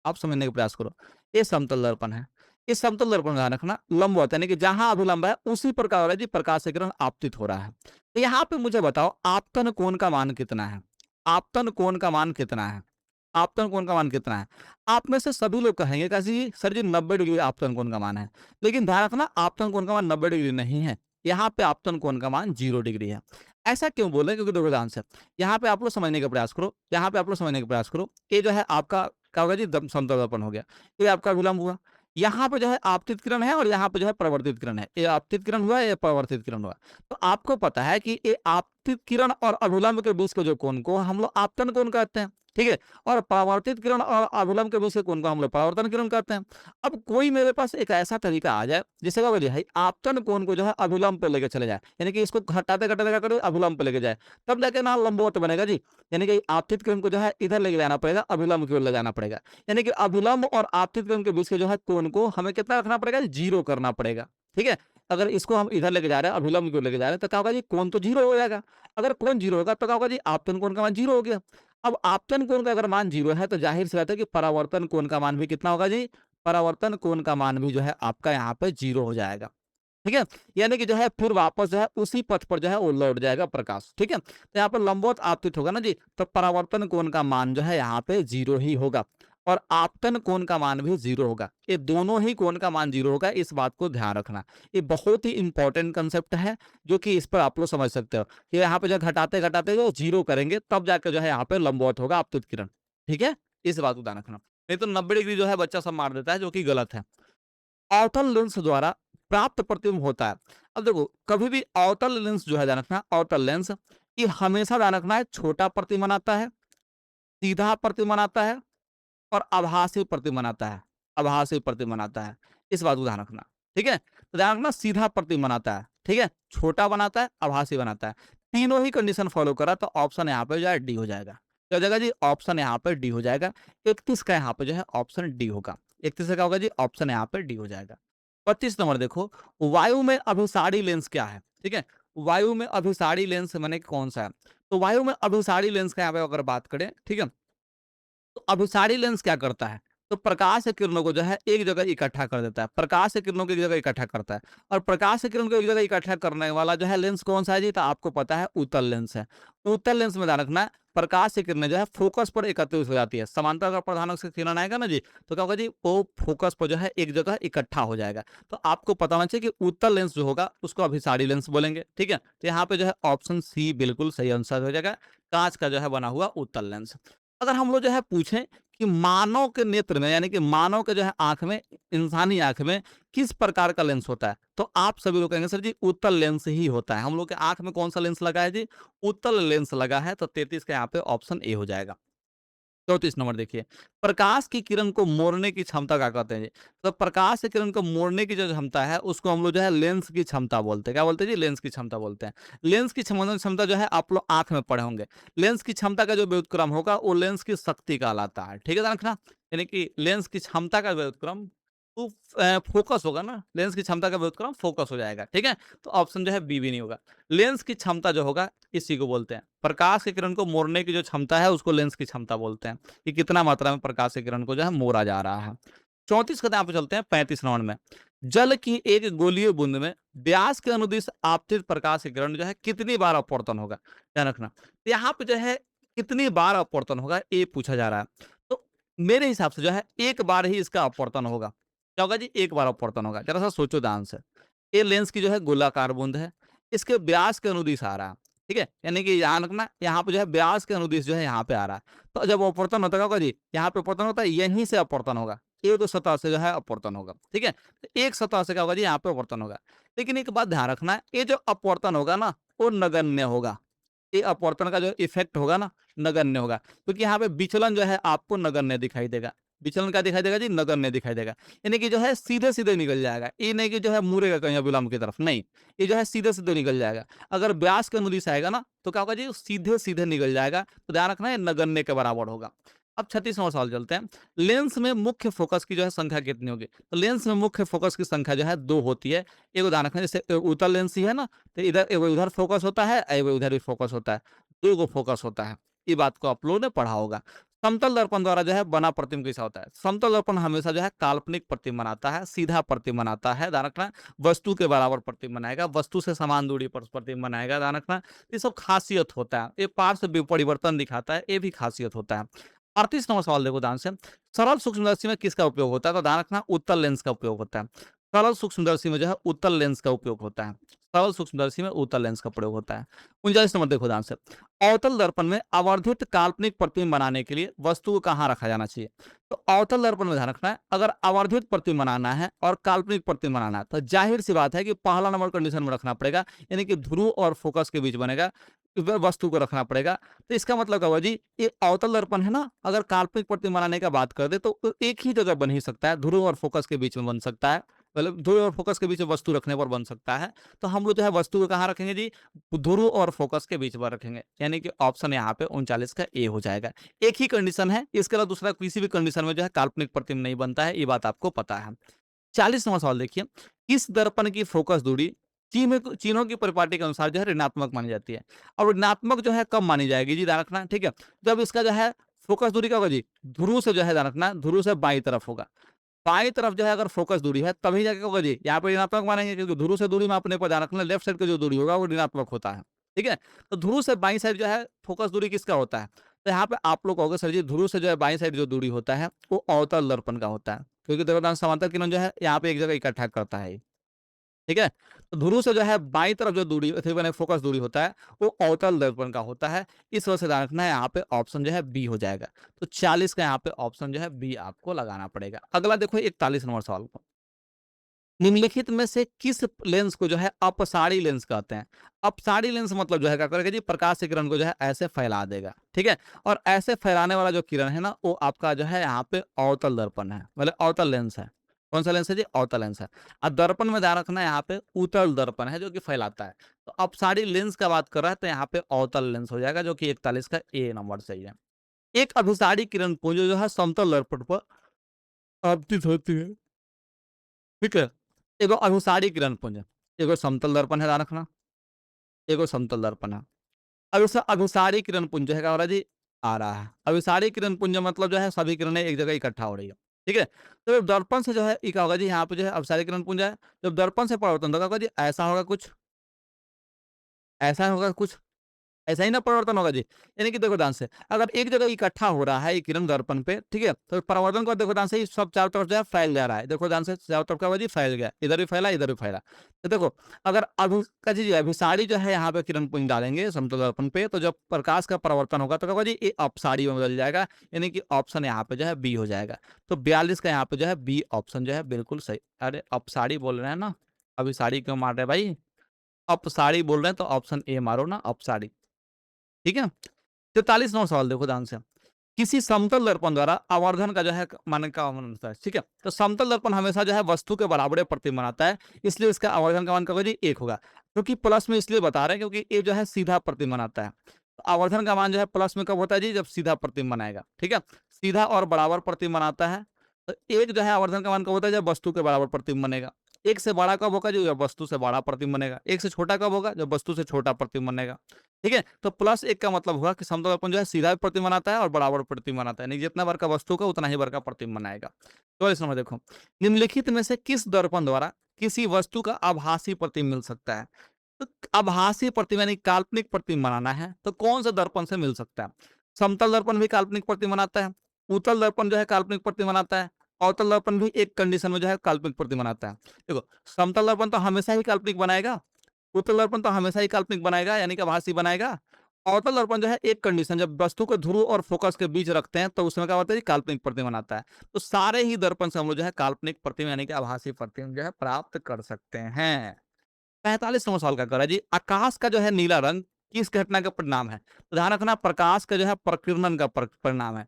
आप समझने का प्रयास करो। ये समतल दर्पण है, इस समतल दर्पण का ध्यान रखना लंबवत यानी कि जहां अभिलंब है उसी प्रकार हो रहा है जी प्रकाश का किरण आपतित हो रहा है। तो यहाँ पे मुझे बताओ आपतन कोण का मान कितना है? आपतन कोण का मान कितना है? आपतन कोण का मान कितना है? आप में से सभी लोग कहेंगे कैसे सर जी 90 डिग्री आपतन कोण का मान है। लेकिन ध्यान रखना आपतन कोण का मान 90 डिग्री नहीं है। यहाँ पे आपतन कोण का मान 0 डिग्री है। ऐसा क्यों बोले? क्योंकि देखो ध्यान से, यहाँ पे आप लोग समझने का प्रयास करो, यहाँ पे आप लोग समझने का प्रयास करो। ये जो है आपका क्या होगा जी समतल दर्पण हो गया। ये आपका विलंब हुआ। यहाँ पे जो है आपतित किरण है और यहाँ पे जो है परावर्तित किरण है। ये आपतित किरण हुआ, ये परावर्तित किरण हुआ। तो आपको पता है कि ये आपतित किरण और अभिलंब के बीच के जो कोण को हम लोग आपतन कोण कहते हैं। ठीक है? और परावर्तित किरण और अभिलंब के बीच के कोण को हम लोग परावर्तन किरण कहते हैं। अब कोई मेरे पास एक ऐसा तरीका आ जाए जिससे क्या बोलिए भाई आपतन कोण को जो है अभिलंब पे लेके चले जाए, यानी कि इसको घटाते घटाते क्या करो अभिलंब पे लेके जाए, तब जाके ना लंबवत बनेगा जी। यानी कि आपतित किरण को जो है इधर लेके जाना पड़ेगा, अभिलंब की ओर ले जाना पड़ेगा। यानी कि अभिलंब और आपतित किरण के बीच के जो है कोण को हमें कितना रखना पड़ेगा? 0 करना पड़ेगा। ठीक है? अगर इसको हम इधर लेके जा रहे हैं, अभिलंब की ओर लेके जा रहे हैं, तो क्या होगा जी कोण तो 0 हो जाएगा। अगर कोण 0 होगा तो क्या होगा जी आपतन कोण का मान 0 हो गया। अब आपतन कोण का अगर मान 0 है तो जाहिर-सी बात है कि परावर्तन कोण का मान भी कितना होगा जी? परावर्तन कोण का मान भी जो है आपका यहाँ पे 0 हो जाएगा। ठीक है? यानी कि जो है फिर वापस जो है उसी पथ पर जो है वो लौट जाएगा प्रकाश। ठीक है? तो यहाँ पर लंबवत आपतित होगा ना जी, तो परावर्तन कोण का मान जो है यहाँ पे 0 ही होगा और आपतन कोण का मान भी 0 होगा। ये दोनों ही कोण का मान 0 होगा, इस बात को ध्यान रखना। ये बहुत ही इंपॉर्टेंट कांसेप्ट है, जो कि इस पर आप लोग समझ सकते हो कि यहाँ पे जो घटाते-घटाते जो 0 करेंगे तब जाके जो है यहाँ पे लंबवत होगा आपतित किरण। ठीक है? इस बात को ध्यान रखना। नहीं तो 90 डिग्री जो है बच्चा सब मार देता है, जो कि गलत है। अवतल लेंस द्वारा प्राप्त प्रतिबिंब होता है। अब देखो कभी भी अवतल लेंस जो है ध्यान रखना, अवतल लेंस ये हमेशा ध्यान रखना है छोटा प्रतिबिंब बनाता है, सीधा प्रतिबिंब बनाता है और आभासी प्रतिबिंब बनाता है। आभासी प्रतिबिंब बनाता है, इस बात को ध्यान रखना। ठीक है? तो ध्यान रखना सीधा प्रतिबिंब बनाता है। ठीक है? छोटा बनाता है, आभासी बनाता है। तीनों ही कंडीशन फॉलो करा तो ऑप्शन यहाँ पे जो है डी हो जाएगा। क्या हो जाएगा जी? ऑप्शन यहाँ पे डी हो जाएगा। 31 का यहाँ पे जो है ऑप्शन डी होगा। 31 का क्या होगा जी? ऑप्शन यहाँ पे डी हो जाएगा। 25 नंबर देखो, वायु में अभिसारी लेंस क्या है? ठीक है? वायु में अभिसारी लेंस माने कौन सा है? तो वायु में अभिसारी लेंस का यहाँ पे अगर बात करें, ठीक है? तो अभिसारी लेंस क्या करता है? तो प्रकाश के किरणों को जो है एक जगह इकट्ठा कर देता है। प्रकाश के किरणों को एक जगह इकट्ठा करता है और प्रकाश के किरण को एक जगह इकट्ठा करने वाला जो है लेंस कौन सा है जी? तो आपको पता है उत्तल लेंस है। उत्तल लेंस में ध्यान रखना है, प्रकाश की किरणें जो है फोकस पर एकत्रित हो जाती है। समांतर अगर प्रधानक से किरण आएगा ना जी, तो क्या होगा जी? वो फोकस पर जो है एक जगह इकट्ठा हो जाएगा। तो आपको पता होना चाहिए कि उत्तल लेंस जो होगा उसको अभिसारी लेंस बोलेंगे। ठीक है? तो यहाँ पे जो है ऑप्शन सी बिल्कुल सही आंसर हो जाएगा। कांच का जो है बना हुआ उत्तल लेंस। अगर हम लोग जो है पूछें कि मानव के नेत्र में यानी कि मानव के जो है आंख में, इंसानी आंख में किस प्रकार का लेंस होता है? तो आप सभी लोग कहेंगे सर जी उत्तल लेंस ही होता है। हम लोग के आंख में कौन सा लेंस लगा है जी? उत्तल लेंस लगा है। तो 33 का यहाँ पे ऑप्शन ए हो जाएगा। 34 नंबर देखिए, प्रकाश की किरण को मोड़ने की क्षमता क्या कहते हैं जी? तो प्रकाश की किरण को मोड़ने की जो क्षमता है उसको हम लोग जो है लेंस की क्षमता बोलते हैं। क्या बोलते हैं जी? लेंस की क्षमता बोलते हैं। लेंस की क्षमता जो है आप लोग आंख में पढ़े होंगे। लेंस की क्षमता का जो व्युत्क्रम होगा वो लेंस की शक्ति कहलाता है। ठीक है ध्यान रखना, यानी कि लेंस की क्षमता का व्युत्क्रम तो फोकस होगा ना, लेंस की क्षमता का विरोध कर रहा हूँ, फोकस हो जाएगा, ठीक है? तो ऑप्शन जो है बी भी नहीं होगा। लेंस की क्षमता जो होगा इसी को बोलते हैं। प्रकाश की किरण को मोड़ने की जो क्षमता है उसको लेंस की क्षमता बोलते हैं, कि कितना मात्रा में प्रकाश की किरण को जो है मोड़ा जा रहा है। 34 कदम यहाँ पे चलते हैं 35 राउंड में। जल की एक गोलीय बूंद में व्यास के अनुदिश आपतित प्रकाश की किरण जो है कितनी बार अपवर्तन होगा? ध्यान रखना। तो यहाँ पे जो है कितनी बार अपवर्तन होगा ये पूछा जा रहा है। तो मेरे हिसाब से जो है एक बार ही इसका अपवर्तन होगा। क्या होगा जी? एक बार अपवर्तन होगा। जरा सा सोचो ध्यान से। ये लेंस की जो है गोलाकार बूंद है, इसके व्यास के अनुदिश आ रहा है, ठीक है? यानी कि ध्यान रखना यहाँ पे जो है व्यास के अनुदिश जो है यहाँ पे आ रहा है। तो जब अपवर्तन होता है क्या होगा जी? यहाँ पे अपवर्तन होता है, यहीं से अपवर्तन होगा। ये तो सतह से जो है अपवर्तन होगा, ठीक है? तो एक सतह से क्या होगा जी? यहाँ पे अपवर्तन होगा। लेकिन एक बात ध्यान रखना है, ये जो अपवर्तन होगा ना, वो नगण्य होगा। ये अपवर्तन का जो इफेक्ट होगा ना, नगण्य होगा, क्योंकि यहाँ पे विचलन जो है आपको नगण्य दिखाई देगा। विचलन क्या दिखाई देगा जी? नगण्य दिखाई देगा। यानी कि जो है सीधे-सीधे निकल जाएगा। ये नहीं कि जो है मुड़ेगा कहीं अभिलंब की तरफ, नहीं। ये जो है सीधे-सीधे निकल जाएगा। अगर व्यास के अनुदिश आएगा ना, तो क्या होगा जी? सीधे-सीधे निकल जाएगा। तो ध्यान रखना है नगण्य के बराबर होगा। अब 36वां सवाल चलते हैं। लेंस में मुख्य फोकस की जो है संख्या कितनी होगी? तो लेंस में मुख्य फोकस की संख्या जो है 2 होती है। एगो ध्यान रखना, जैसे उत्तल लेंस ही है ना, तो इधर एगो इधर फोकस होता है, एगो इधर भी फोकस होता है। 2 गो फोकस होता है। ये बात को आप लोगों ने पढ़ा होगा। समतल दर्पण द्वारा जो है बना प्रतिबिंब कैसा होता है? समतल दर्पण हमेशा जो है काल्पनिक प्रतिबिंब बनाता है, सीधा प्रतिबिंब बनाता है। ध्यान रखना, वस्तु के बराबर प्रतिबिंब बनाएगा, वस्तु से समान दूरी पर प्रतिबिंब बनाएगा। ध्यान रखना, ये सब खासियत होता है। ये पार्श्व परिवर्तन दिखाता है, ये भी खासियत होता है। 38वां सवाल देखो ध्यान से। सरल सूक्ष्मदर्शी में किसका उपयोग होता है? तो ध्यान रखना, उत्तल लेंस का उपयोग होता है। सरल सूक्ष्मदर्शी में जो है उत्तल लेंस का उपयोग होता है। सरल सूक्ष्मदर्शी में उत्तल लेंस का प्रयोग होता है। 39 नंबर देखो ध्यान से। अवतल दर्पण में आवर्धित काल्पनिक प्रतिबिंब बनाने के लिए वस्तु को कहाँ रखा जाना चाहिए? तो अवतल दर्पण में ध्यान रखना है, अगर आवर्धित प्रतिबिंब बनाना है और काल्पनिक प्रतिबिंब बनाना है, तो जाहिर सी बात है कि पहला नंबर कंडीशन में रखना पड़ेगा, यानी कि ध्रुव और फोकस के बीच बनेगा, वस्तु को रखना पड़ेगा। तो इसका मतलब क्या हुआ जी? ये अवतल दर्पण है ना, अगर काल्पनिक प्रतिबिंब बनाने का बात कर दे तो एक ही जगह बन ही सकता है, ध्रुव और फोकस के बीच में बन सकता है, मतलब ध्रुव और फोकस के बीच में वस्तु रखने पर बन सकता है। तो हम लोग जो है वस्तु को कहाँ रखेंगे जी? ध्रुव और फोकस के बीच में रखेंगे, यानी कि ऑप्शन यहाँ पे 39 का ए हो जाएगा। एक ही कंडीशन है, इसके अलावा दूसरा किसी भी कंडीशन में जो है काल्पनिक प्रतिबिंब नहीं बनता है, ये बात आपको पता है। 40वां सवाल देखिए। इस दर्पण की फोकस दूरी चीनों की परिपाटी के अनुसार जो है ऋणात्मक मानी जाती है। और ऋणात्मक जो है कब मानी जाएगी जी? ध्यान रखना, ठीक है? जब इसका जो है फोकस दूरी क्या होगा जी? ध्रुव से जो है ध्यान रखना, ध्रुव से बाईं तरफ होगा। बाईं तरफ जो है अगर फोकस दूरी है तभी जाके होगा जी, यहाँ पे ऋणात्मक मानेंगे, क्योंकि ध्रुव से दूरी मापने पर ध्यान रखना, लेफ्ट साइड की जो दूरी होगा वो ऋणात्मक होता है, ठीक है? तो ध्रुव से बाईं साइड जो है फोकस दूरी किसका होता है? तो यहाँ पे आप लोग कहोगे सर जी ध्रुव से जो है बाईं साइड जो दूरी होता है वो अवतल दर्पण का होता है, क्योंकि देवदान समांतर किरण जो है यहाँ पे एक जगह इकट्ठा करता है, ठीक है? तो ध्रुव से जो है बाईं तरफ जो दूरी मैंने फोकस दूरी होता है वो अवतल दर्पण का होता है। इस वजह से ध्यान रखना है, यहाँ पे ऑप्शन जो है बी हो जाएगा। तो 40 का यहाँ पे ऑप्शन जो है बी आपको लगाना पड़ेगा। अगला देखो 41 नंबर सवाल को। निम्नलिखित में से किस लेंस को जो है अपसारी लेंस कहते हैं? अपसारी लेंस मतलब जो है क्या करेगा जी? प्रकाश की किरण को जो है ऐसे फैला देगा, ठीक है? और ऐसे फैलाने वाला जो किरण है ना, वो आपका जो है यहाँ पे अवतल दर्पण है, मतलब अवतल लेंस है। कौन सा लेंस है जी? अवतल लेंस है। अब दर्पण में ध्यान रखना है, यहाँ पे उत्तल दर्पण है जो कि फैलाता है। तो अपसारी लेंस का बात कर रहा है, तो यहाँ पे अवतल लेंस हो जाएगा, जो कि 41 का ए नंबर सही है। एक अभिसारी किरण पुंज जो है समतल दर्पण पर आपतित होती है, ठीक है? एगो अनुसारी किरण पुंज, एगो समतल दर्पण है, ध्यान रखना, एगो समतल दर्पण है। अब इससे अभिसारी किरण पुंज है क्या हो रहा है जी? आ रहा है। अभिसारी किरण पुंज मतलब जो है सभी किरणें एक जगह इकट्ठा हो रही है, ठीक है? तो जब दर्पण से जो है ये क्या होगा जी? यहाँ पे जो है अभिसारी किरण पुंज है, जब दर्पण से परावर्तन होगा, होगा जी ऐसा होगा कुछ, ऐसा होगा कुछ, ऐसा ही ना परिवर्तन होगा जी। यानी कि देखो ध्यान से, अगर एक जगह इकट्ठा हो रहा है ये किरण दर्पण पे, ठीक है? तो परावर्तन को देखो ध्यान से, ये सब चारों तरफ जो है फैल जा रहा है। देखो ध्यान से, चारों तरफ क्या हुआ जी? फैल गया, इधर भी फैला, इधर भी फैला। तो देखो, अगर अभिसारी जो है यहाँ पे किरण पुंज डालेंगे समतल दर्पण पे, तो जब प्रकाश का परावर्तन होगा तो क्या होगा जी? ये अपसारी में बदल जाएगा, यानी कि ऑप्शन यहाँ पे जो है बी हो जाएगा। तो 42 का यहाँ पे जो है बी ऑप्शन जो है बिल्कुल सही। अरे अपसारी बोल रहे हैं ना, अभिसारी क्यों मार रहे हैं भाई? अपसारी बोल रहे हैं तो ऑप्शन ए मारो ना, अपसारी, ठीक है? 43वां सवाल देखो ध्यान से। किसी समतल दर्पण द्वारा आवर्धन का जो है मानक का मान होता है, ठीक है? तो समतल दर्पण हमेशा जो है वस्तु के बराबर प्रतिबिंब बनाता है, इसलिए इसका आवर्धन का मान क्या होगा जी? 1 होगा। क्योंकि प्लस में इसलिए बता रहे हैं क्योंकि ये जो है सीधा प्रतिबिंब बनाता है। तो आवर्धन का मान जो है प्लस में कब होता है जी? जब सीधा प्रतिबिंब बनाएगा, ठीक है? सीधा और बराबर प्रतिबिंब बनाता है, तो एक जो है आवर्धन का मान कब होता है जब वस्तु के बराबर प्रतिबिंब बनेगा। एक से बड़ा कब होगा जब वस्तु से बड़ा प्रतिबिंब बनेगा। एक से छोटा कब होगा जब वस्तु से छोटा प्रतिबिंब बनेगा। ठीक है? तो प्लस 1 का मतलब हुआ कि समतल दर्पण जो है सीधा भी प्रतिबिंब बनाता है और बराबर प्रतिबिंब बनाता है। यानी जितना बार का वस्तु का उतना ही बार का प्रतिबिंब बनाएगा। तो इस नंबर देखो, निम्नलिखित में से किस दर्पण द्वारा किसी वस्तु का आभासी प्रतिबिंब मिल सकता है? तो आभासी प्रतिबिंब यानी काल्पनिक प्रतिबिंब बनाना है तो कौन से दर्पण से मिल सकता है? समतल दर्पण भी काल्पनिक प्रतिबिंब बनाता है, उत्तल दर्पण जो है काल्पनिक प्रतिबिंब बनाता है, अवतल दर्पण भी एक कंडीशन में जो है काल्पनिक प्रतिबिंब बनाता है। देखो, समतल दर्पण तो हमेशा ही काल्पनिक बनाएगा, उत्तल दर्पण तो हमेशा ही काल्पनिक बनाएगा यानी कि आभासी बनाएगा। अवतल दर्पण जो है एक कंडीशन जब वस्तु को ध्रुव और फोकस के बीच रखते हैं तो उसमें क्या होता है जी काल्पनिक प्रतिबिंब बनाता है। तो सारे ही दर्पण से हम लोग जो है काल्पनिक प्रतिबिंब यानी कि आभासी प्रतिबिंब जो है प्राप्त कर सकते हैं। 45वां सवाल क्या कर रहा है जी, आकाश का जो है नीला रंग किस घटना का परिणाम है? तो ध्यान रखना प्रकाश का जो है प्रकीर्णन का परिणाम है।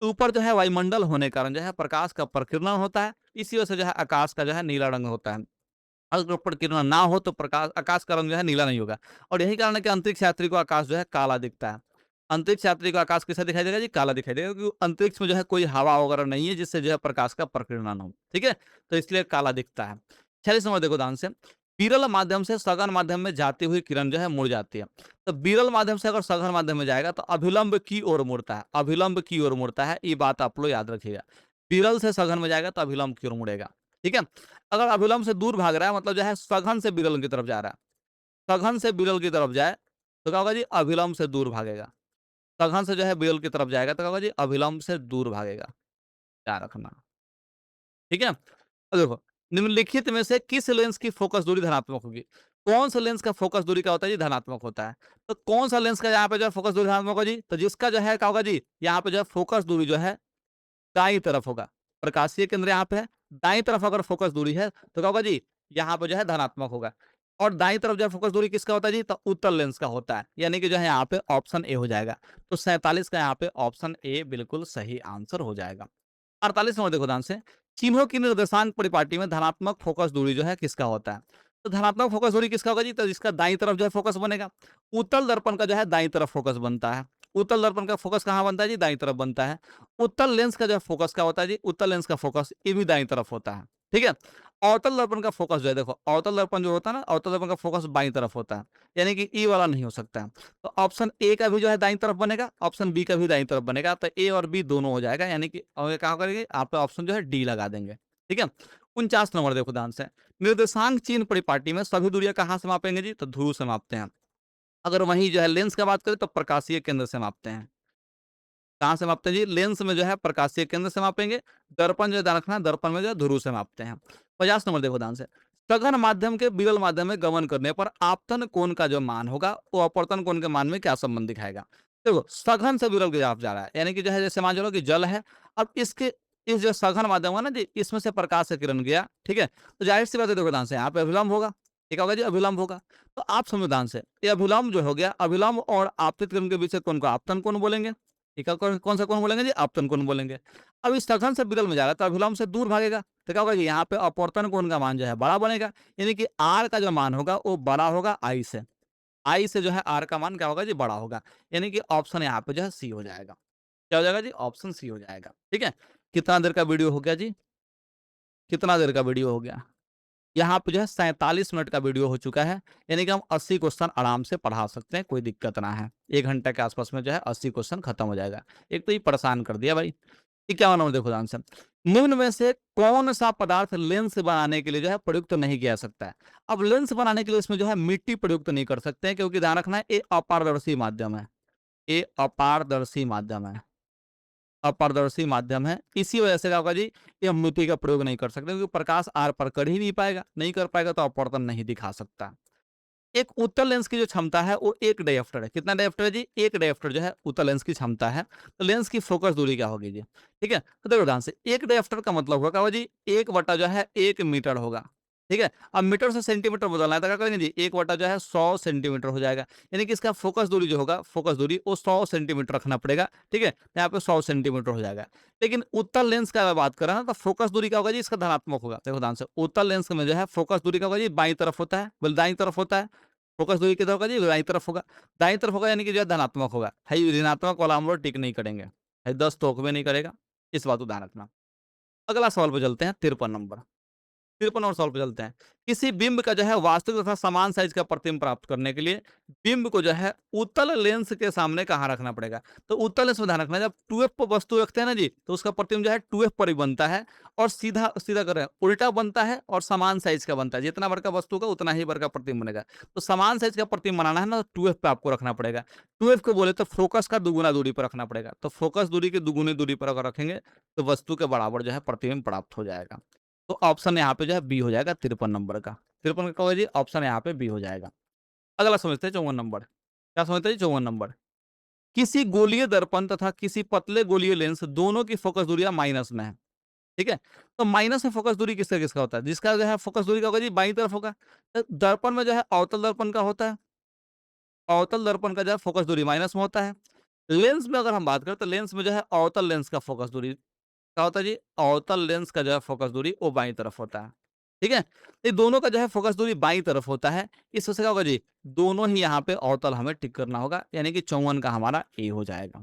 ऊपर जो है वायुमंडल होने के कारण जो है प्रकाश का प्रकीर्णन होता है, इसी वजह से जो है आकाश का जो है नीला रंग होता है। अगर प्रकीर्णन ना हो तो प्रकाश आकाश का रंग जो है नीला नहीं होगा और यही कारण है कि अंतरिक्ष यात्री को आकाश जो है काला दिखता है। अंतरिक्ष यात्री को आकाश कैसा दिखाई देगा जी? काला दिखाई देगा क्योंकि अंतरिक्ष में जो है कोई हवा वगैरह नहीं है जिससे जो है प्रकाश का प्रकीर्णन हो। ठीक है? तो इसलिए काला दिखता है। 46 नंबर देखो ध्यान से। विरल माध्यम से सघन माध्यम में जाती हुई किरण जो है मुड़ जाती है। तो विरल माध्यम से अगर सघन माध्यम में जाएगा तो अभिलंब की ओर मुड़ता है, अभिलंब की ओर मुड़ता है, ये बात आप लोग याद रखिएगा। विरल से सघन में जाएगा तो अभिलंब की ओर मुड़ेगा। ठीक है? अगर अभिलंब से दूर भाग रहा है मतलब जो है सघन से विरल की तरफ जा रहा है, सघन से विरल की तरफ जाए तो क्या होगा जी? अभिलंब से दूर भागेगा। सघन से जो है विरल की तरफ जाएगा तो क्या होगा जी? अभिलंब से दूर भागेगा। ध्यान रखना। ठीक है? अब देखो, निम्नलिखित में से किस लेंस की फोकस दूरी धनात्मक होगी? कौन सा लेंस का फोकस दूरी क्या होता है जी? धनात्मक होता है। तो कौन सा लेंस का यहाँ पे जो है फोकस दूरी धनात्मक होगा जी? तो जिसका जो है क्या होगा जी? यहाँ पे जो है फोकस दूरी जो है दाईं तरफ होगा। प्रकाशीय केंद्र यहाँ पे है, दाईं तरफ अगर फोकस दूरी है तो क्या होगा जी? यहाँ पे जो है धनात्मक होगा। और दाईं तरफ जो है फोकस दूरी किसका होता है जी? तो उत्तल लेंस का होता है। यानी कि जो है यहाँ पे ऑप्शन ए हो जाएगा। तो 47 का यहाँ पे ऑप्शन ए बिल्कुल सही आंसर हो जाएगा। 48 नंबर देखो ध्यान से। चिन्हों की निर्देशांक परिपाटी में धनात्मक फोकस दूरी जो है किसका होता है? तो धनात्मक फोकस दूरी किसका होगा जी? तो जिसका दाईं तरफ जो है फोकस बनेगा। उत्तल दर्पण का जो है दाईं तरफ फोकस बनता है। उत्तल दर्पण का फोकस कहाँ बनता है जी? दाईं तरफ बनता है। उत्तल लेंस का जो है फोकस क्या होता है जी? उत्तल लेंस का फोकस ये भी दाईं तरफ होता है। ठीक है? अवतल दर्पण का फोकस जो है देखो, अवतल दर्पण जो होता है ना, अवतल दर्पण का फोकस बाईं तरफ होता है। यानी कि ई वाला नहीं हो सकता है। तो ऑप्शन ए का भी जो है दाईं तरफ बनेगा, ऑप्शन बी का भी दाईं तरफ बनेगा, तो ए और बी दोनों हो जाएगा। यानी कि क्या करेंगे आप ऑप्शन जो है डी लगा देंगे। ठीक है? 49 नंबर देखो ध्यान से। निर्देशांक चिन्ह परिपाटी में सभी दूरियां कहाँ से मापेंगे जी? तो ध्रुव से मापते हैं। अगर वहीं जो है लेंस का बात करें तो प्रकाशीय केंद्र से मापते हैं। कहाँ से मापते हैं जी? लेंस में जो है प्रकाशीय केंद्र से मापेंगे। दर्पण जो है ध्यान रखना, दर्पण में जो है ध्रुव से मापते हैं। 50 नंबर देखो ध्यान से। सघन माध्यम के विरल माध्यम में गमन करने पर आपतन कोण का जो मान होगा वो अपवर्तन कोण के मान में क्या संबंध दिखाएगा? देखो, सघन से विरल की तरफ जा रहा है यानी कि जो है जैसे मान चलो कि जल है। अब इसके इस जो सघन माध्यम है ना जी, इसमें से प्रकाश से किरण गया। ठीक है? तो जाहिर सी बात है देखो ध्यान से यहाँ पे अभिलंब होगा। ये क्या होगा जी? अभिलंब होगा। तो आप समझो ध्यान से, ये अभिलंब जो हो गया, अभिलंब और आपतित किरण के बीच से कोण को आपतन कोण बोलेंगे। ठीक है? कौन सा कोण बोलेंगे जी? आपतन कोण बोलेंगे। अब इस सघन से विरल में जा रहा है तो अभिलंब से दूर भागेगा तो क्या होगा जी? यहाँ पे अपवर्तन कोण का मान जो है बड़ा बनेगा। यानी कि आर का जो मान होगा वो बड़ा होगा आई से। आई से जो है आर का मान क्या होगा जी? बड़ा होगा। यानी कि ऑप्शन यहाँ पे जो है सी हो जाएगा। क्या हो जाएगा जी? ऑप्शन सी हो जाएगा। ठीक है? कितना देर का वीडियो हो गया जी? कितना देर का वीडियो हो गया? यहाँ पे जो है 47 मिनट का वीडियो हो चुका है। यानी कि हम 80 क्वेश्चन आराम से पढ़ा सकते हैं, कोई दिक्कत ना है। 1 घंटे के आसपास में जो है 80 क्वेश्चन खत्म हो जाएगा। एक तो ये परेशान कर दिया भाई। 51 नंबर देखो ध्यान से। निम्न में से कौन सा पदार्थ लेंस बनाने के लिए जो है प्रयुक्त नहीं किया जा सकता है? अब लेंस बनाने के लिए इसमें जो है मिट्टी प्रयुक्त नहीं कर सकते हैं क्योंकि ध्यान रखना है ये अपारदर्शी माध्यम है। ये अपारदर्शी माध्यम है। अपारदर्शी माध्यम है। इसी वजह से क्या होगा जी? ये हम मिट्टी का प्रयोग नहीं कर सकते क्योंकि प्रकाश आर पर कर ही नहीं पाएगा, नहीं कर पाएगा तो अपवर्तन नहीं दिखा सकता। एक उत्तल लेंस की जो क्षमता है वो 1 डायोप्टर है। कितना डायोप्टर है जी? 1 डायोप्टर जो है उत्तल लेंस की क्षमता है। तो लेंस की फोकस दूरी क्या होगी जी? ठीक है? तो देखो ध्यान से, 1 डायोप्टर का मतलब होगा क्या होगा जी? 1 बटा जो है 1 मीटर होगा। ठीक है? अब मीटर से सेंटीमीटर बदलना है तो क्या करेंगे जी? 1 बटा जो है 100 सेंटीमीटर हो जाएगा। यानी कि इसका फोकस दूरी जो होगा, फोकस दूरी वो 100 सेंटीमीटर रखना पड़ेगा। ठीक है? यहाँ पे 100 सेंटीमीटर हो जाएगा। लेकिन उत्तल लेंस का मैं बात कर रहा हूँ तो फोकस दूरी क्या होगा जी? इसका धनात्मक होगा। देखो ध्यान से, उत्तल लेंस में जो है फोकस दूरी क्या होगा जी? बाईं तरफ होता है, बोले दाईं तरफ होता है। फोकस दूरी किधर होगा जी? दाईं तरफ होगा। दाईं तरफ होगा यानी कि जो है धनात्मक होगा। है ऋणात्मक वाला हम लोग टिक नहीं करेंगे। है 10 तो होकबे नहीं करेगा। इस बात को ध्यान रखना। अगला सवाल पे चलते हैं 53 नंबर। 53 और सवाल पे चलते हैं। किसी बिंब का जो है वास्तविक तथा समान साइज का प्रतिबिंब प्राप्त करने के लिए बिंब को जो है उत्तल लेंस के सामने कहाँ रखना पड़ेगा? तो उत्तल लेंस में ध्यान रखना, जब 2f पर वस्तु रखते हैं ना जी, तो उसका प्रतिबिंब जो है 2f पर ही बनता है और सीधा सीधा कर रहे हैं उल्टा बनता है और समान साइज का बनता है। जितना बड़ा वस्तु का उतना ही बड़ा प्रतिबिंब बनेगा। तो समान साइज का प्रतिबिंब बनाना है ना, तो 2f पे आपको रखना पड़ेगा। 2f को बोले तो फोकस का दुगुना दूरी पर रखना पड़ेगा। तो फोकस दूरी की दुगुनी दूरी पर अगर रखेंगे तो वस्तु के बराबर जो है प्रतिबिंब प्राप्त हो जाएगा। तो ऑप्शन यहाँ पे जो है बी हो जाएगा 53 नंबर का। 53 का क्या होगा जी? ऑप्शन यहाँ पे बी हो जाएगा। अगला समझते हैं 54 नंबर। क्या समझते हैं जी? 54 नंबर। किसी गोलीय दर्पण तथा किसी पतले गोलीय लेंस दोनों की फोकस दूरियां माइनस में है। ठीक है? तो माइनस में फोकस दूरी किसका किसका होता है? जिसका जो है फोकस दूरी का होगा जी बाईं तरफ होगा। तो दर्पण में जो है अवतल दर्पण का होता है। अवतल दर्पण का जो है फोकस दूरी माइनस में होता है। लेंस में अगर हम बात करें तो लेंस में जो है अवतल लेंस का फोकस दूरी क्या होता है जी? अवतल लेंस का जो है फोकस दूरी वो बाईं तरफ होता है। ठीक है? ये दोनों का जो है फोकस दूरी बाईं तरफ होता है। इस वजह से क्या होगा जी? दोनों ही यहाँ पे अवतल हमें टिक करना होगा, यानी कि 54 का हमारा ए हो जाएगा।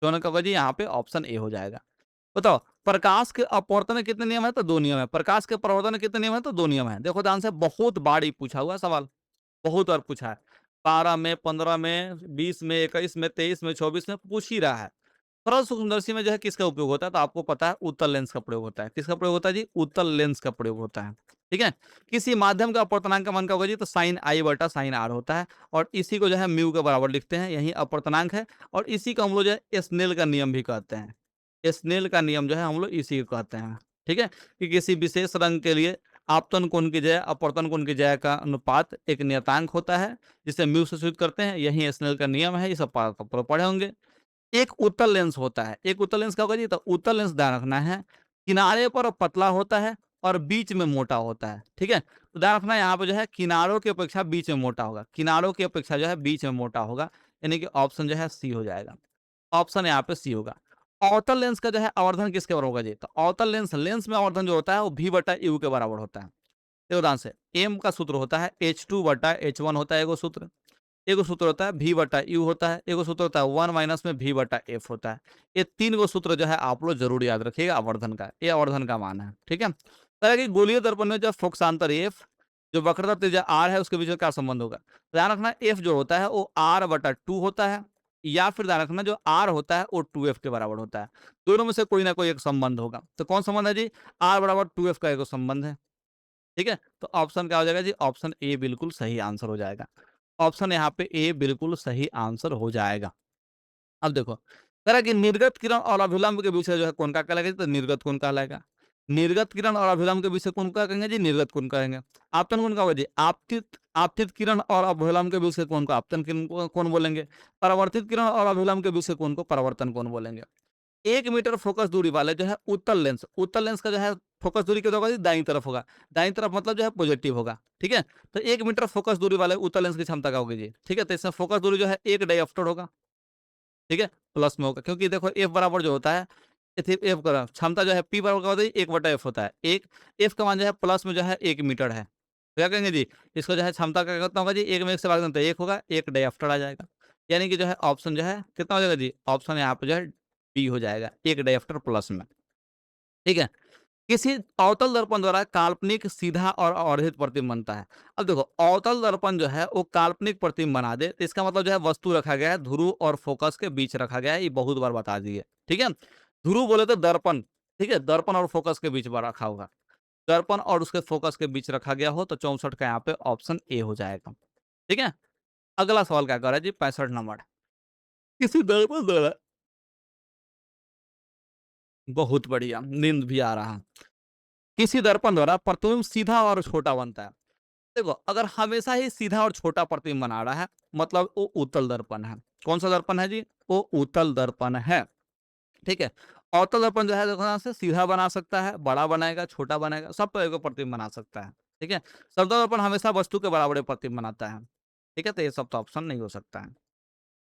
54 का होगा जी यहाँ पे ऑप्शन ए हो जाएगा। बताओ, प्रकाश के अपवर्तन के कितने नियम है? तो 2 नियम है। प्रकाश के परावर्तन के कितने नियम है? तो 2 नियम है। देखो ध्यान से, बहुत बार ही पूछा हुआ सवाल, बहुत बार पूछा है। 12 में, 15 में, 20 में, 21 में, 23 में, 24 में पूछ ही रहा है। सरल सूक्ष्मदर्शी में जो है किसका उपयोग होता है? तो आपको पता है उत्तल लेंस का प्रयोग होता है। किसका प्रयोग होता है जी? उत्तल लेंस का प्रयोग होता है। ठीक है? किसी माध्यम का अपवर्तनांक का मान क्या होगा जी? तो साइन आई बटा साइन आर होता है और इसी को जो है म्यू के बराबर लिखते हैं। यही अपवर्तनांक है और इसी को हम लोग जो है स्नेल का नियम भी कहते हैं। स्नेल का नियम जो है हम लोग इसी को कहते हैं। ठीक है? कि किसी विशेष रंग के लिए आपतन कोण की जगह अपवर्तन कोण की जगह का अनुपात एक नियतांक होता है, जिसे म्यू से सूचित करते हैं। यही स्नेल का नियम है। ये सब पढ़े होंगे। एक उत्तल लेंस होता है। एक उत्तल लेंस क्या होगा जी? तो उत्तल लेंस ध्यान रखना है, किनारे पर पतला होता है और बीच में मोटा होता है। ठीक है? तो ध्यान रखना यहाँ पे जो है किनारों की अपेक्षा बीच में मोटा होगा। किनारों की अपेक्षा जो है बीच में मोटा होगा, यानी कि ऑप्शन जो है सी हो जाएगा। ऑप्शन यहाँ पे सी होगा। अवतल लेंस का जो है आवर्धन किसके बराबर होगा जी? तो अवतल लेंस लेंस में आवर्धन जो होता है वो v बटा यू के बराबर होता है। देखो ध्यान से, एम का सूत्र होता है h2 बटा h1 होता है एगो सूत्र। एगो सूत्र होता है v बटा यू होता है। एगो सूत्र होता है 1 माइनस में v बटा एफ होता है। ये 3 गो सूत्र जो है आप लोग जरूर याद रखिएगा आवर्धन का। ये आवर्धन का मान है। ठीक है? तरह की गोलीय दर्पण में जो फोकसांतर एफ, जो वक्रता त्रिज्या आर है, उसके बीच में क्या संबंध होगा? ध्यान रखना, एफ जो होता है वो आर बटा 2 होता है, या फिर ध्यान रखना जो आर होता है वो 2f के बराबर होता है। दोनों में से कोई ना कोई एक संबंध होगा। तो कौन संबंध है जी? आर बराबर 2f का एक संबंध है। ठीक है? तो ऑप्शन क्या हो जाएगा जी? ऑप्शन ए बिल्कुल सही आंसर हो जाएगा। ऑप्शन यहाँ पे ए बिल्कुल सही आंसर हो जाएगा। अब देखो, कह रहा है कि निर्गत किरण और अभिलंब के बीच से जो है कौन का कहलाएगा? तो निर्गत कोण कहलाएगा। निर्गत किरण और अभिलंब के बीच से कौन का कहेंगे जी? निर्गत कोण कहेंगे। आपतन कोण का होगा जी? आपतित आपतित किरण और अभिलंब के बीच से कोण को आपतन कोण बोलेंगे। परावर्तित किरण और अभिलंब के बीच से कोण को परावर्तन कोण बोलेंगे। 1 मीटर फोकस दूरी वाले जो है उत्तल लेंस का जो है फोकस दूरी कितना होगा जी? दाईं तरफ होगा। दाईं तरफ मतलब जो है पॉजिटिव होगा। ठीक है? तो 1 मीटर फोकस दूरी वाले उत्तल लेंस की क्षमता क्या होगी जी? ठीक है? तो इसमें फोकस दूरी जो है 1 डायऑप्टर होगा। ठीक है? प्लस में होगा, क्योंकि देखो एफ बराबर जो होता है, एफ का क्षमता जो है पी बराबर क्या होता है? 1 बटा एफ होता है। एक एफ का मान जो है प्लस में जो है 1 मीटर है। तो क्या कहेंगे जी? इसको जो है क्षमता का कितना होगा जी? 1 में 1 से भाग दें तो 1 होगा, 1 डायऑप्टर आ जाएगा। यानी कि जो है ऑप्शन जो है कितना हो जाएगा जी? ऑप्शन यहाँ पे जो है बी हो जाएगा, 1 डायऑप्टर प्लस में। ठीक है? किसी अवतल दर्पण द्वारा काल्पनिक सीधा और अवरोधित प्रतिबिंब बनता है। अब देखो, अवतल दर्पण जो है वो काल्पनिक प्रतिबिंब बना दे तो इसका मतलब जो है वस्तु रखा गया है ध्रुव और फोकस के बीच रखा गया है। ये बहुत बार बता दिए। ठीक है? ध्रुव बोले तो दर्पण। ठीक है? दर्पण और फोकस के बीच में रखा होगा। दर्पण और उसके फोकस के बीच रखा गया हो तो 64 का यहाँ पे ऑप्शन ए हो जाएगा। ठीक है? अगला सवाल क्या कर रहा है जी? 65 नंबर। किसी दर्पण द्वारा, बहुत बढ़िया, नींद भी आ रहा है। किसी दर्पण द्वारा प्रतिबिंब सीधा और छोटा बनता है। देखो, अगर हमेशा ही सीधा और छोटा प्रतिबिंब बना रहा है मतलब वो उत्तल दर्पण है। कौन सा दर्पण है जी? वो उत्तल दर्पण है। ठीक है? अवतल दर्पण जो है देखो यहाँ से सीधा बना सकता है, बड़ा बनाएगा, छोटा बनाएगा, सब तरह का प्रतिबिंब बना सकता है। ठीक है? समतल दर्पण हमेशा वस्तु के बराबर प्रतिबिंब बनाता है। ठीक है? तो ये सब तो ऑप्शन नहीं हो सकता है।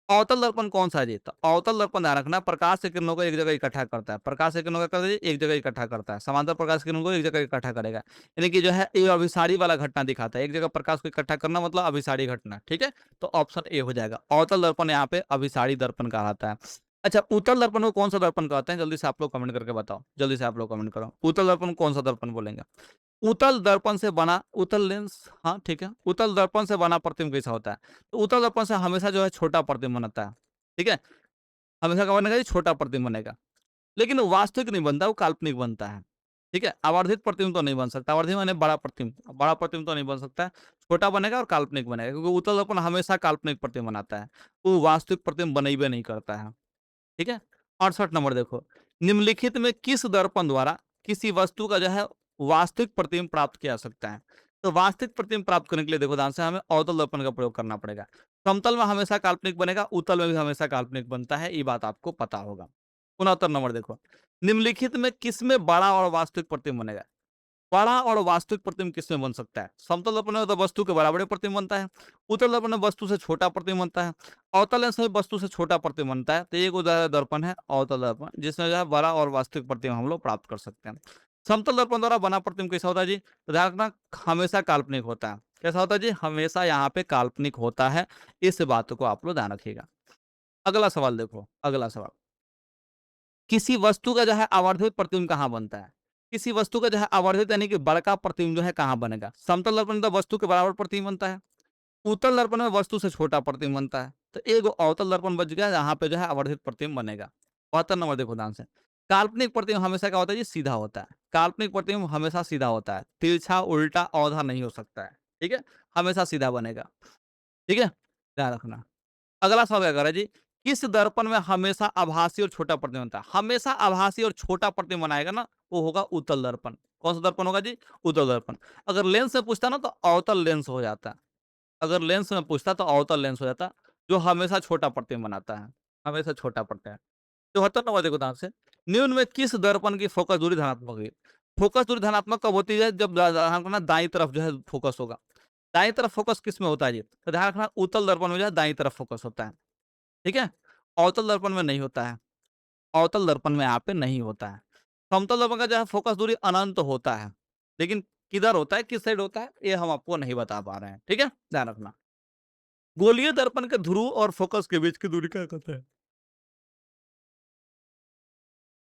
अवतल दर्पण कौन सा है जी? तो अवतल दर्पण ध्यान रखना, प्रकाश के किरणों को एक जगह इकट्ठा करता है। प्रकाश के किरणों को क्या करता है जी? एक जगह इकट्ठा करता है। समांतर प्रकाश के किरणों को एक जगह इकट्ठा करेगा। यानी कि जो है ये अभिसारी वाला घटना दिखाता है। एक जगह प्रकाश को इकट्ठा करना मतलब अभिसारी घटना। ठीक है? तो ऑप्शन ए हो जाएगा। अवतल दर्पण यहाँ पे अभिसारी दर्पण कहलाता है। अच्छा, उत्तल दर्पण को कौन सा दर्पण कहते हैं? जल्दी से आप लोग कमेंट करके बताओ, जल्दी से आप लोग कमेंट करो। उत्तल दर्पण को कौन सा दर्पण बोलेंगे? उत्तल दर्पण से बना उत्तल लेंस, हाँ ठीक है। उत्तल दर्पण से बना प्रतिबिंब कैसा होता है? तो उत्तल दर्पण से हमेशा जो है छोटा प्रतिबिंब बनता है, ठीक है? हमेशा क्या बनेगा जी? छोटा प्रतिबिंब बनेगा। लेकिन वो वास्तविक नहीं बनता, वो काल्पनिक बनता है, ठीक है? आवर्धित प्रतिबिंब तो नहीं बन सकता, आवर्धित माने बड़ा प्रतिबिंब, बड़ा प्रतिबिंब तो नहीं बन सकता है, छोटा बनेगा और काल्पनिक बनेगा, क्योंकि उत्तल दर्पण हमेशा काल्पनिक प्रतिबिंब बनाता है, वो वास्तविक प्रतिबिंब बनेबे नहीं करता है, ठीक है? 68 नंबर देखो, निम्नलिखित में किस दर्पण द्वारा किसी वस्तु का जो है वास्तविक प्रतिबिंब प्राप्त किया जा सकता है? तो वास्तविक प्रतिबिंब प्राप्त करने के लिए देखो ध्यान से, हमें अवतल दर्पण का प्रयोग करना पड़ेगा। समतल में हमेशा काल्पनिक बनेगा, उत्तल में भी हमेशा काल्पनिक बनता है, ये बात आपको पता होगा। 69 नंबर देखो, निम्नलिखित में किसमें बड़ा और वास्तविक प्रतिबिंब बनेगा? बड़ा और वास्तविक प्रतिबिंब किसमें बन सकता है? समतल दर्पण में तो वस्तु के बराबर प्रतिबिंब बनता है, उत्तल दर्पण में वस्तु से छोटा प्रतिबिंब बनता है, अवतल लेंस में वस्तु से छोटा प्रतिबिंब बनता है। तो एक उदाहरण दर्पण है अवतल दर्पण, जिसमें जो है बड़ा और वास्तविक प्रतिबिंब हम लोग प्राप्त कर सकते हैं। समतल दर्पण द्वारा बना प्रतिबिंब कैसा होता है जी? तो ध्यान रखना, हमेशा काल्पनिक होता है। कैसा होता है जी? हमेशा यहाँ पे काल्पनिक होता है, इस बात को आप लोग ध्यान रखिएगा। अगला सवाल देखो, अगला सवाल, किसी वस्तु का जो है आवर्धित प्रतिबिंब कहाँ बनता है? किसी वस्तु का जो है आवर्धित यानी कि बड़का प्रतिबिंब जो है कहाँ बनेगा? समतल दर्पण में तो वस्तु के बराबर प्रतिबिंब बनता है, उत्तल दर्पण में वस्तु से छोटा प्रतिबिंब बनता है। तो एक अवतल दर्पण बच गया, यहाँ पे जो है आवर्धित प्रतिबिंब बनेगा। 72 नंबर देखो ध्यान से, काल्पनिक प्रतिबिंब हमेशा क्या होता है जी? सीधा होता है। काल्पनिक प्रतिबिंब हमेशा सीधा होता है, तिरछा, उल्टा, औधा नहीं हो सकता है, ठीक है? हमेशा सीधा बनेगा, ठीक है? ध्यान रखना। अगला सवाल क्या कह रहा है जी? किस दर्पण में हमेशा आभासी और छोटा प्रतिबिंब बनता है? हमेशा आभासी और छोटा प्रतिबिंब बनाएगा ना, वो होगा उत्तल दर्पण। कौन सा दर्पण होगा जी? उत्तल दर्पण। अगर लेंस में पूछता ना तो अवतल लेंस हो जाता। अगर लेंस में पूछता तो अवतल लेंस हो जाता, जो हमेशा छोटा प्रतिबिंब बनाता है, हमेशा छोटा पड़ता है। 74 नंबर देखो ध्यान से, निम्न में किस दर्पण की फोकस दूरी धनात्मक होगी? फोकस दूरी धनात्मक कब होती है? जब ध्यान रखना दाईं तरफ जो है फोकस होगा। दाईं तरफ फोकस किस में होता है जी? तो ध्यान रखना, उत्तल दर्पण में जो है दाईं तरफ फोकस होता है, ठीक है? अवतल दर्पण में नहीं होता है, अवतल दर्पण में यहाँ पे नहीं होता है। समतल दर्पण का जो है फोकस दूरी अनंत होता है, लेकिन किधर होता है, किस साइड होता है, ये हम आपको नहीं बता पा रहे हैं, ठीक है? ध्यान रखना। गोलीय दर्पण के ध्रुव और फोकस के बीच की दूरी क्या कहते हैं?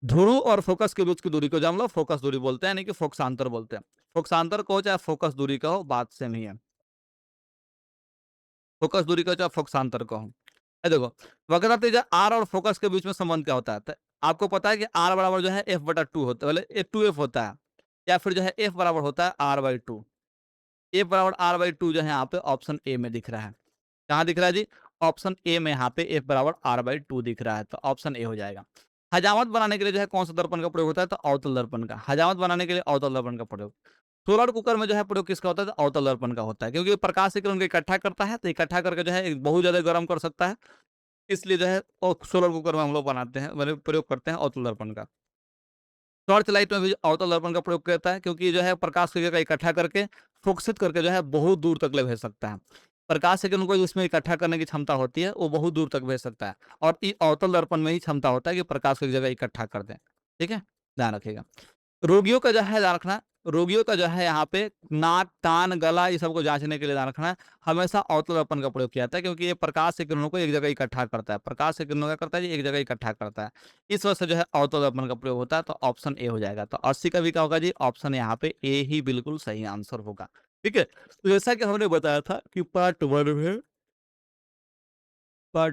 ध्रुव और फोकस के बीच की दूरी को जो हम लोग फोकस दूरी बोलते हैं, यानी कि फोकसांतर बोलते हैं। फोकसांतर को चाहे फोकस दूरी का हो, बात सेम ही है। फोकस दूरी का चाहे फोकसांतर को हो। देखो, वक्रता त्रिज्या आर और फोकस के बीच में संबंध क्या होता है? तो आपको पता है कि आर बराबर जो है एफ बटा टू होता है, मतलब टू एफ होता है, या फिर जो है एफ बराबर होता है आर बाई टू। एफ बराबर आर बाई टू जो है यहाँ पे ऑप्शन ए में दिख रहा है। कहाँ दिख रहा है जी? ऑप्शन ए में यहाँ पे एफ बराबर आर बाई टू दिख रहा है, तो ऑप्शन ए हो जाएगा। हजामत बनाने के लिए जो है कौन सा दर्पण का प्रयोग होता है? तो अवतल दर्पण का। हजामत बनाने के लिए अवतल दर्पण का प्रयोग। सोलर कुकर में जो है प्रयोग किसका होता है? तो अवतल दर्पण का होता है, क्योंकि प्रकाश से किरण को इकट्ठा करता है, तो इकट्ठा करके जो है बहुत ज्यादा गर्म कर सकता है, इसलिए जो है सोलर कुकर में हम लोग बनाते हैं, मतलब प्रयोग करते हैं अवतल दर्पण का। टॉर्च लाइट में भी अवतल दर्पण का प्रयोग करता है, क्योंकि जो है प्रकाश की का इकट्ठा करके फोकसित करके जो है बहुत दूर तक ले भेज सकता है। प्रकाश से किरण को इसमें इकट्ठा करने की क्षमता होती है, वो बहुत दूर तक भेज सकता है, और अवतल दर्पण में ही क्षमता होता है कि प्रकाश को एक जगह इकट्ठा कर दें, ठीक है? ध्यान रखिएगा। रोगियों का जो है ध्यान रखना, रोगियों का जो है यहाँ पे नाक, कान, गला, ये सबको जांचने के लिए ध्यान रखना है, हमेशा अवतल दर्पण का प्रयोग किया जाता है, क्योंकि ये प्रकाश से किरणों को एक जगह इकट्ठा करता है। प्रकाश से किरणों क्या करता है जी? एक जगह इकट्ठा करता है। इस वजह से जो है अवतल दर्पण का प्रयोग होता है, तो ऑप्शन ए हो जाएगा। तो 80 का भी क्या होगा जी? ऑप्शन यहाँ पे ए ही बिल्कुल सही आंसर होगा, ठीक है? तो जैसा कि हमने बताया था कि पार्ट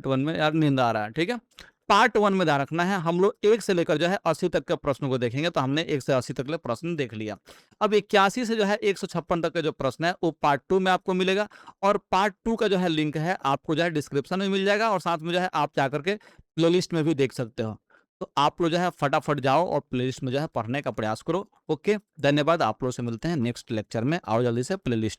वन में यार नींद आ रहा है, ठीक है? पार्ट वन में ध्यान रखना है, हम लोग 1 से लेकर जो है 80 तक के प्रश्नों को देखेंगे, तो हमने 1 से 80 तक के प्रश्न देख लिया। अब 81 से जो है 156 तक के जो प्रश्न है वो पार्ट 2 में आपको मिलेगा, और पार्ट 2 का जो है लिंक है आपको जो है डिस्क्रिप्शन में मिल जाएगा, और साथ में जो है आप जाकर के प्लेलिस्ट में भी देख सकते हो। तो आप लोग जो है फटाफट जाओ और प्लेलिस्ट में जो है पढ़ने का प्रयास करो। ओके, धन्यवाद। आप लोग से मिलते हैं नेक्स्ट लेक्चर में। आओ जल्दी से प्लेलिस्ट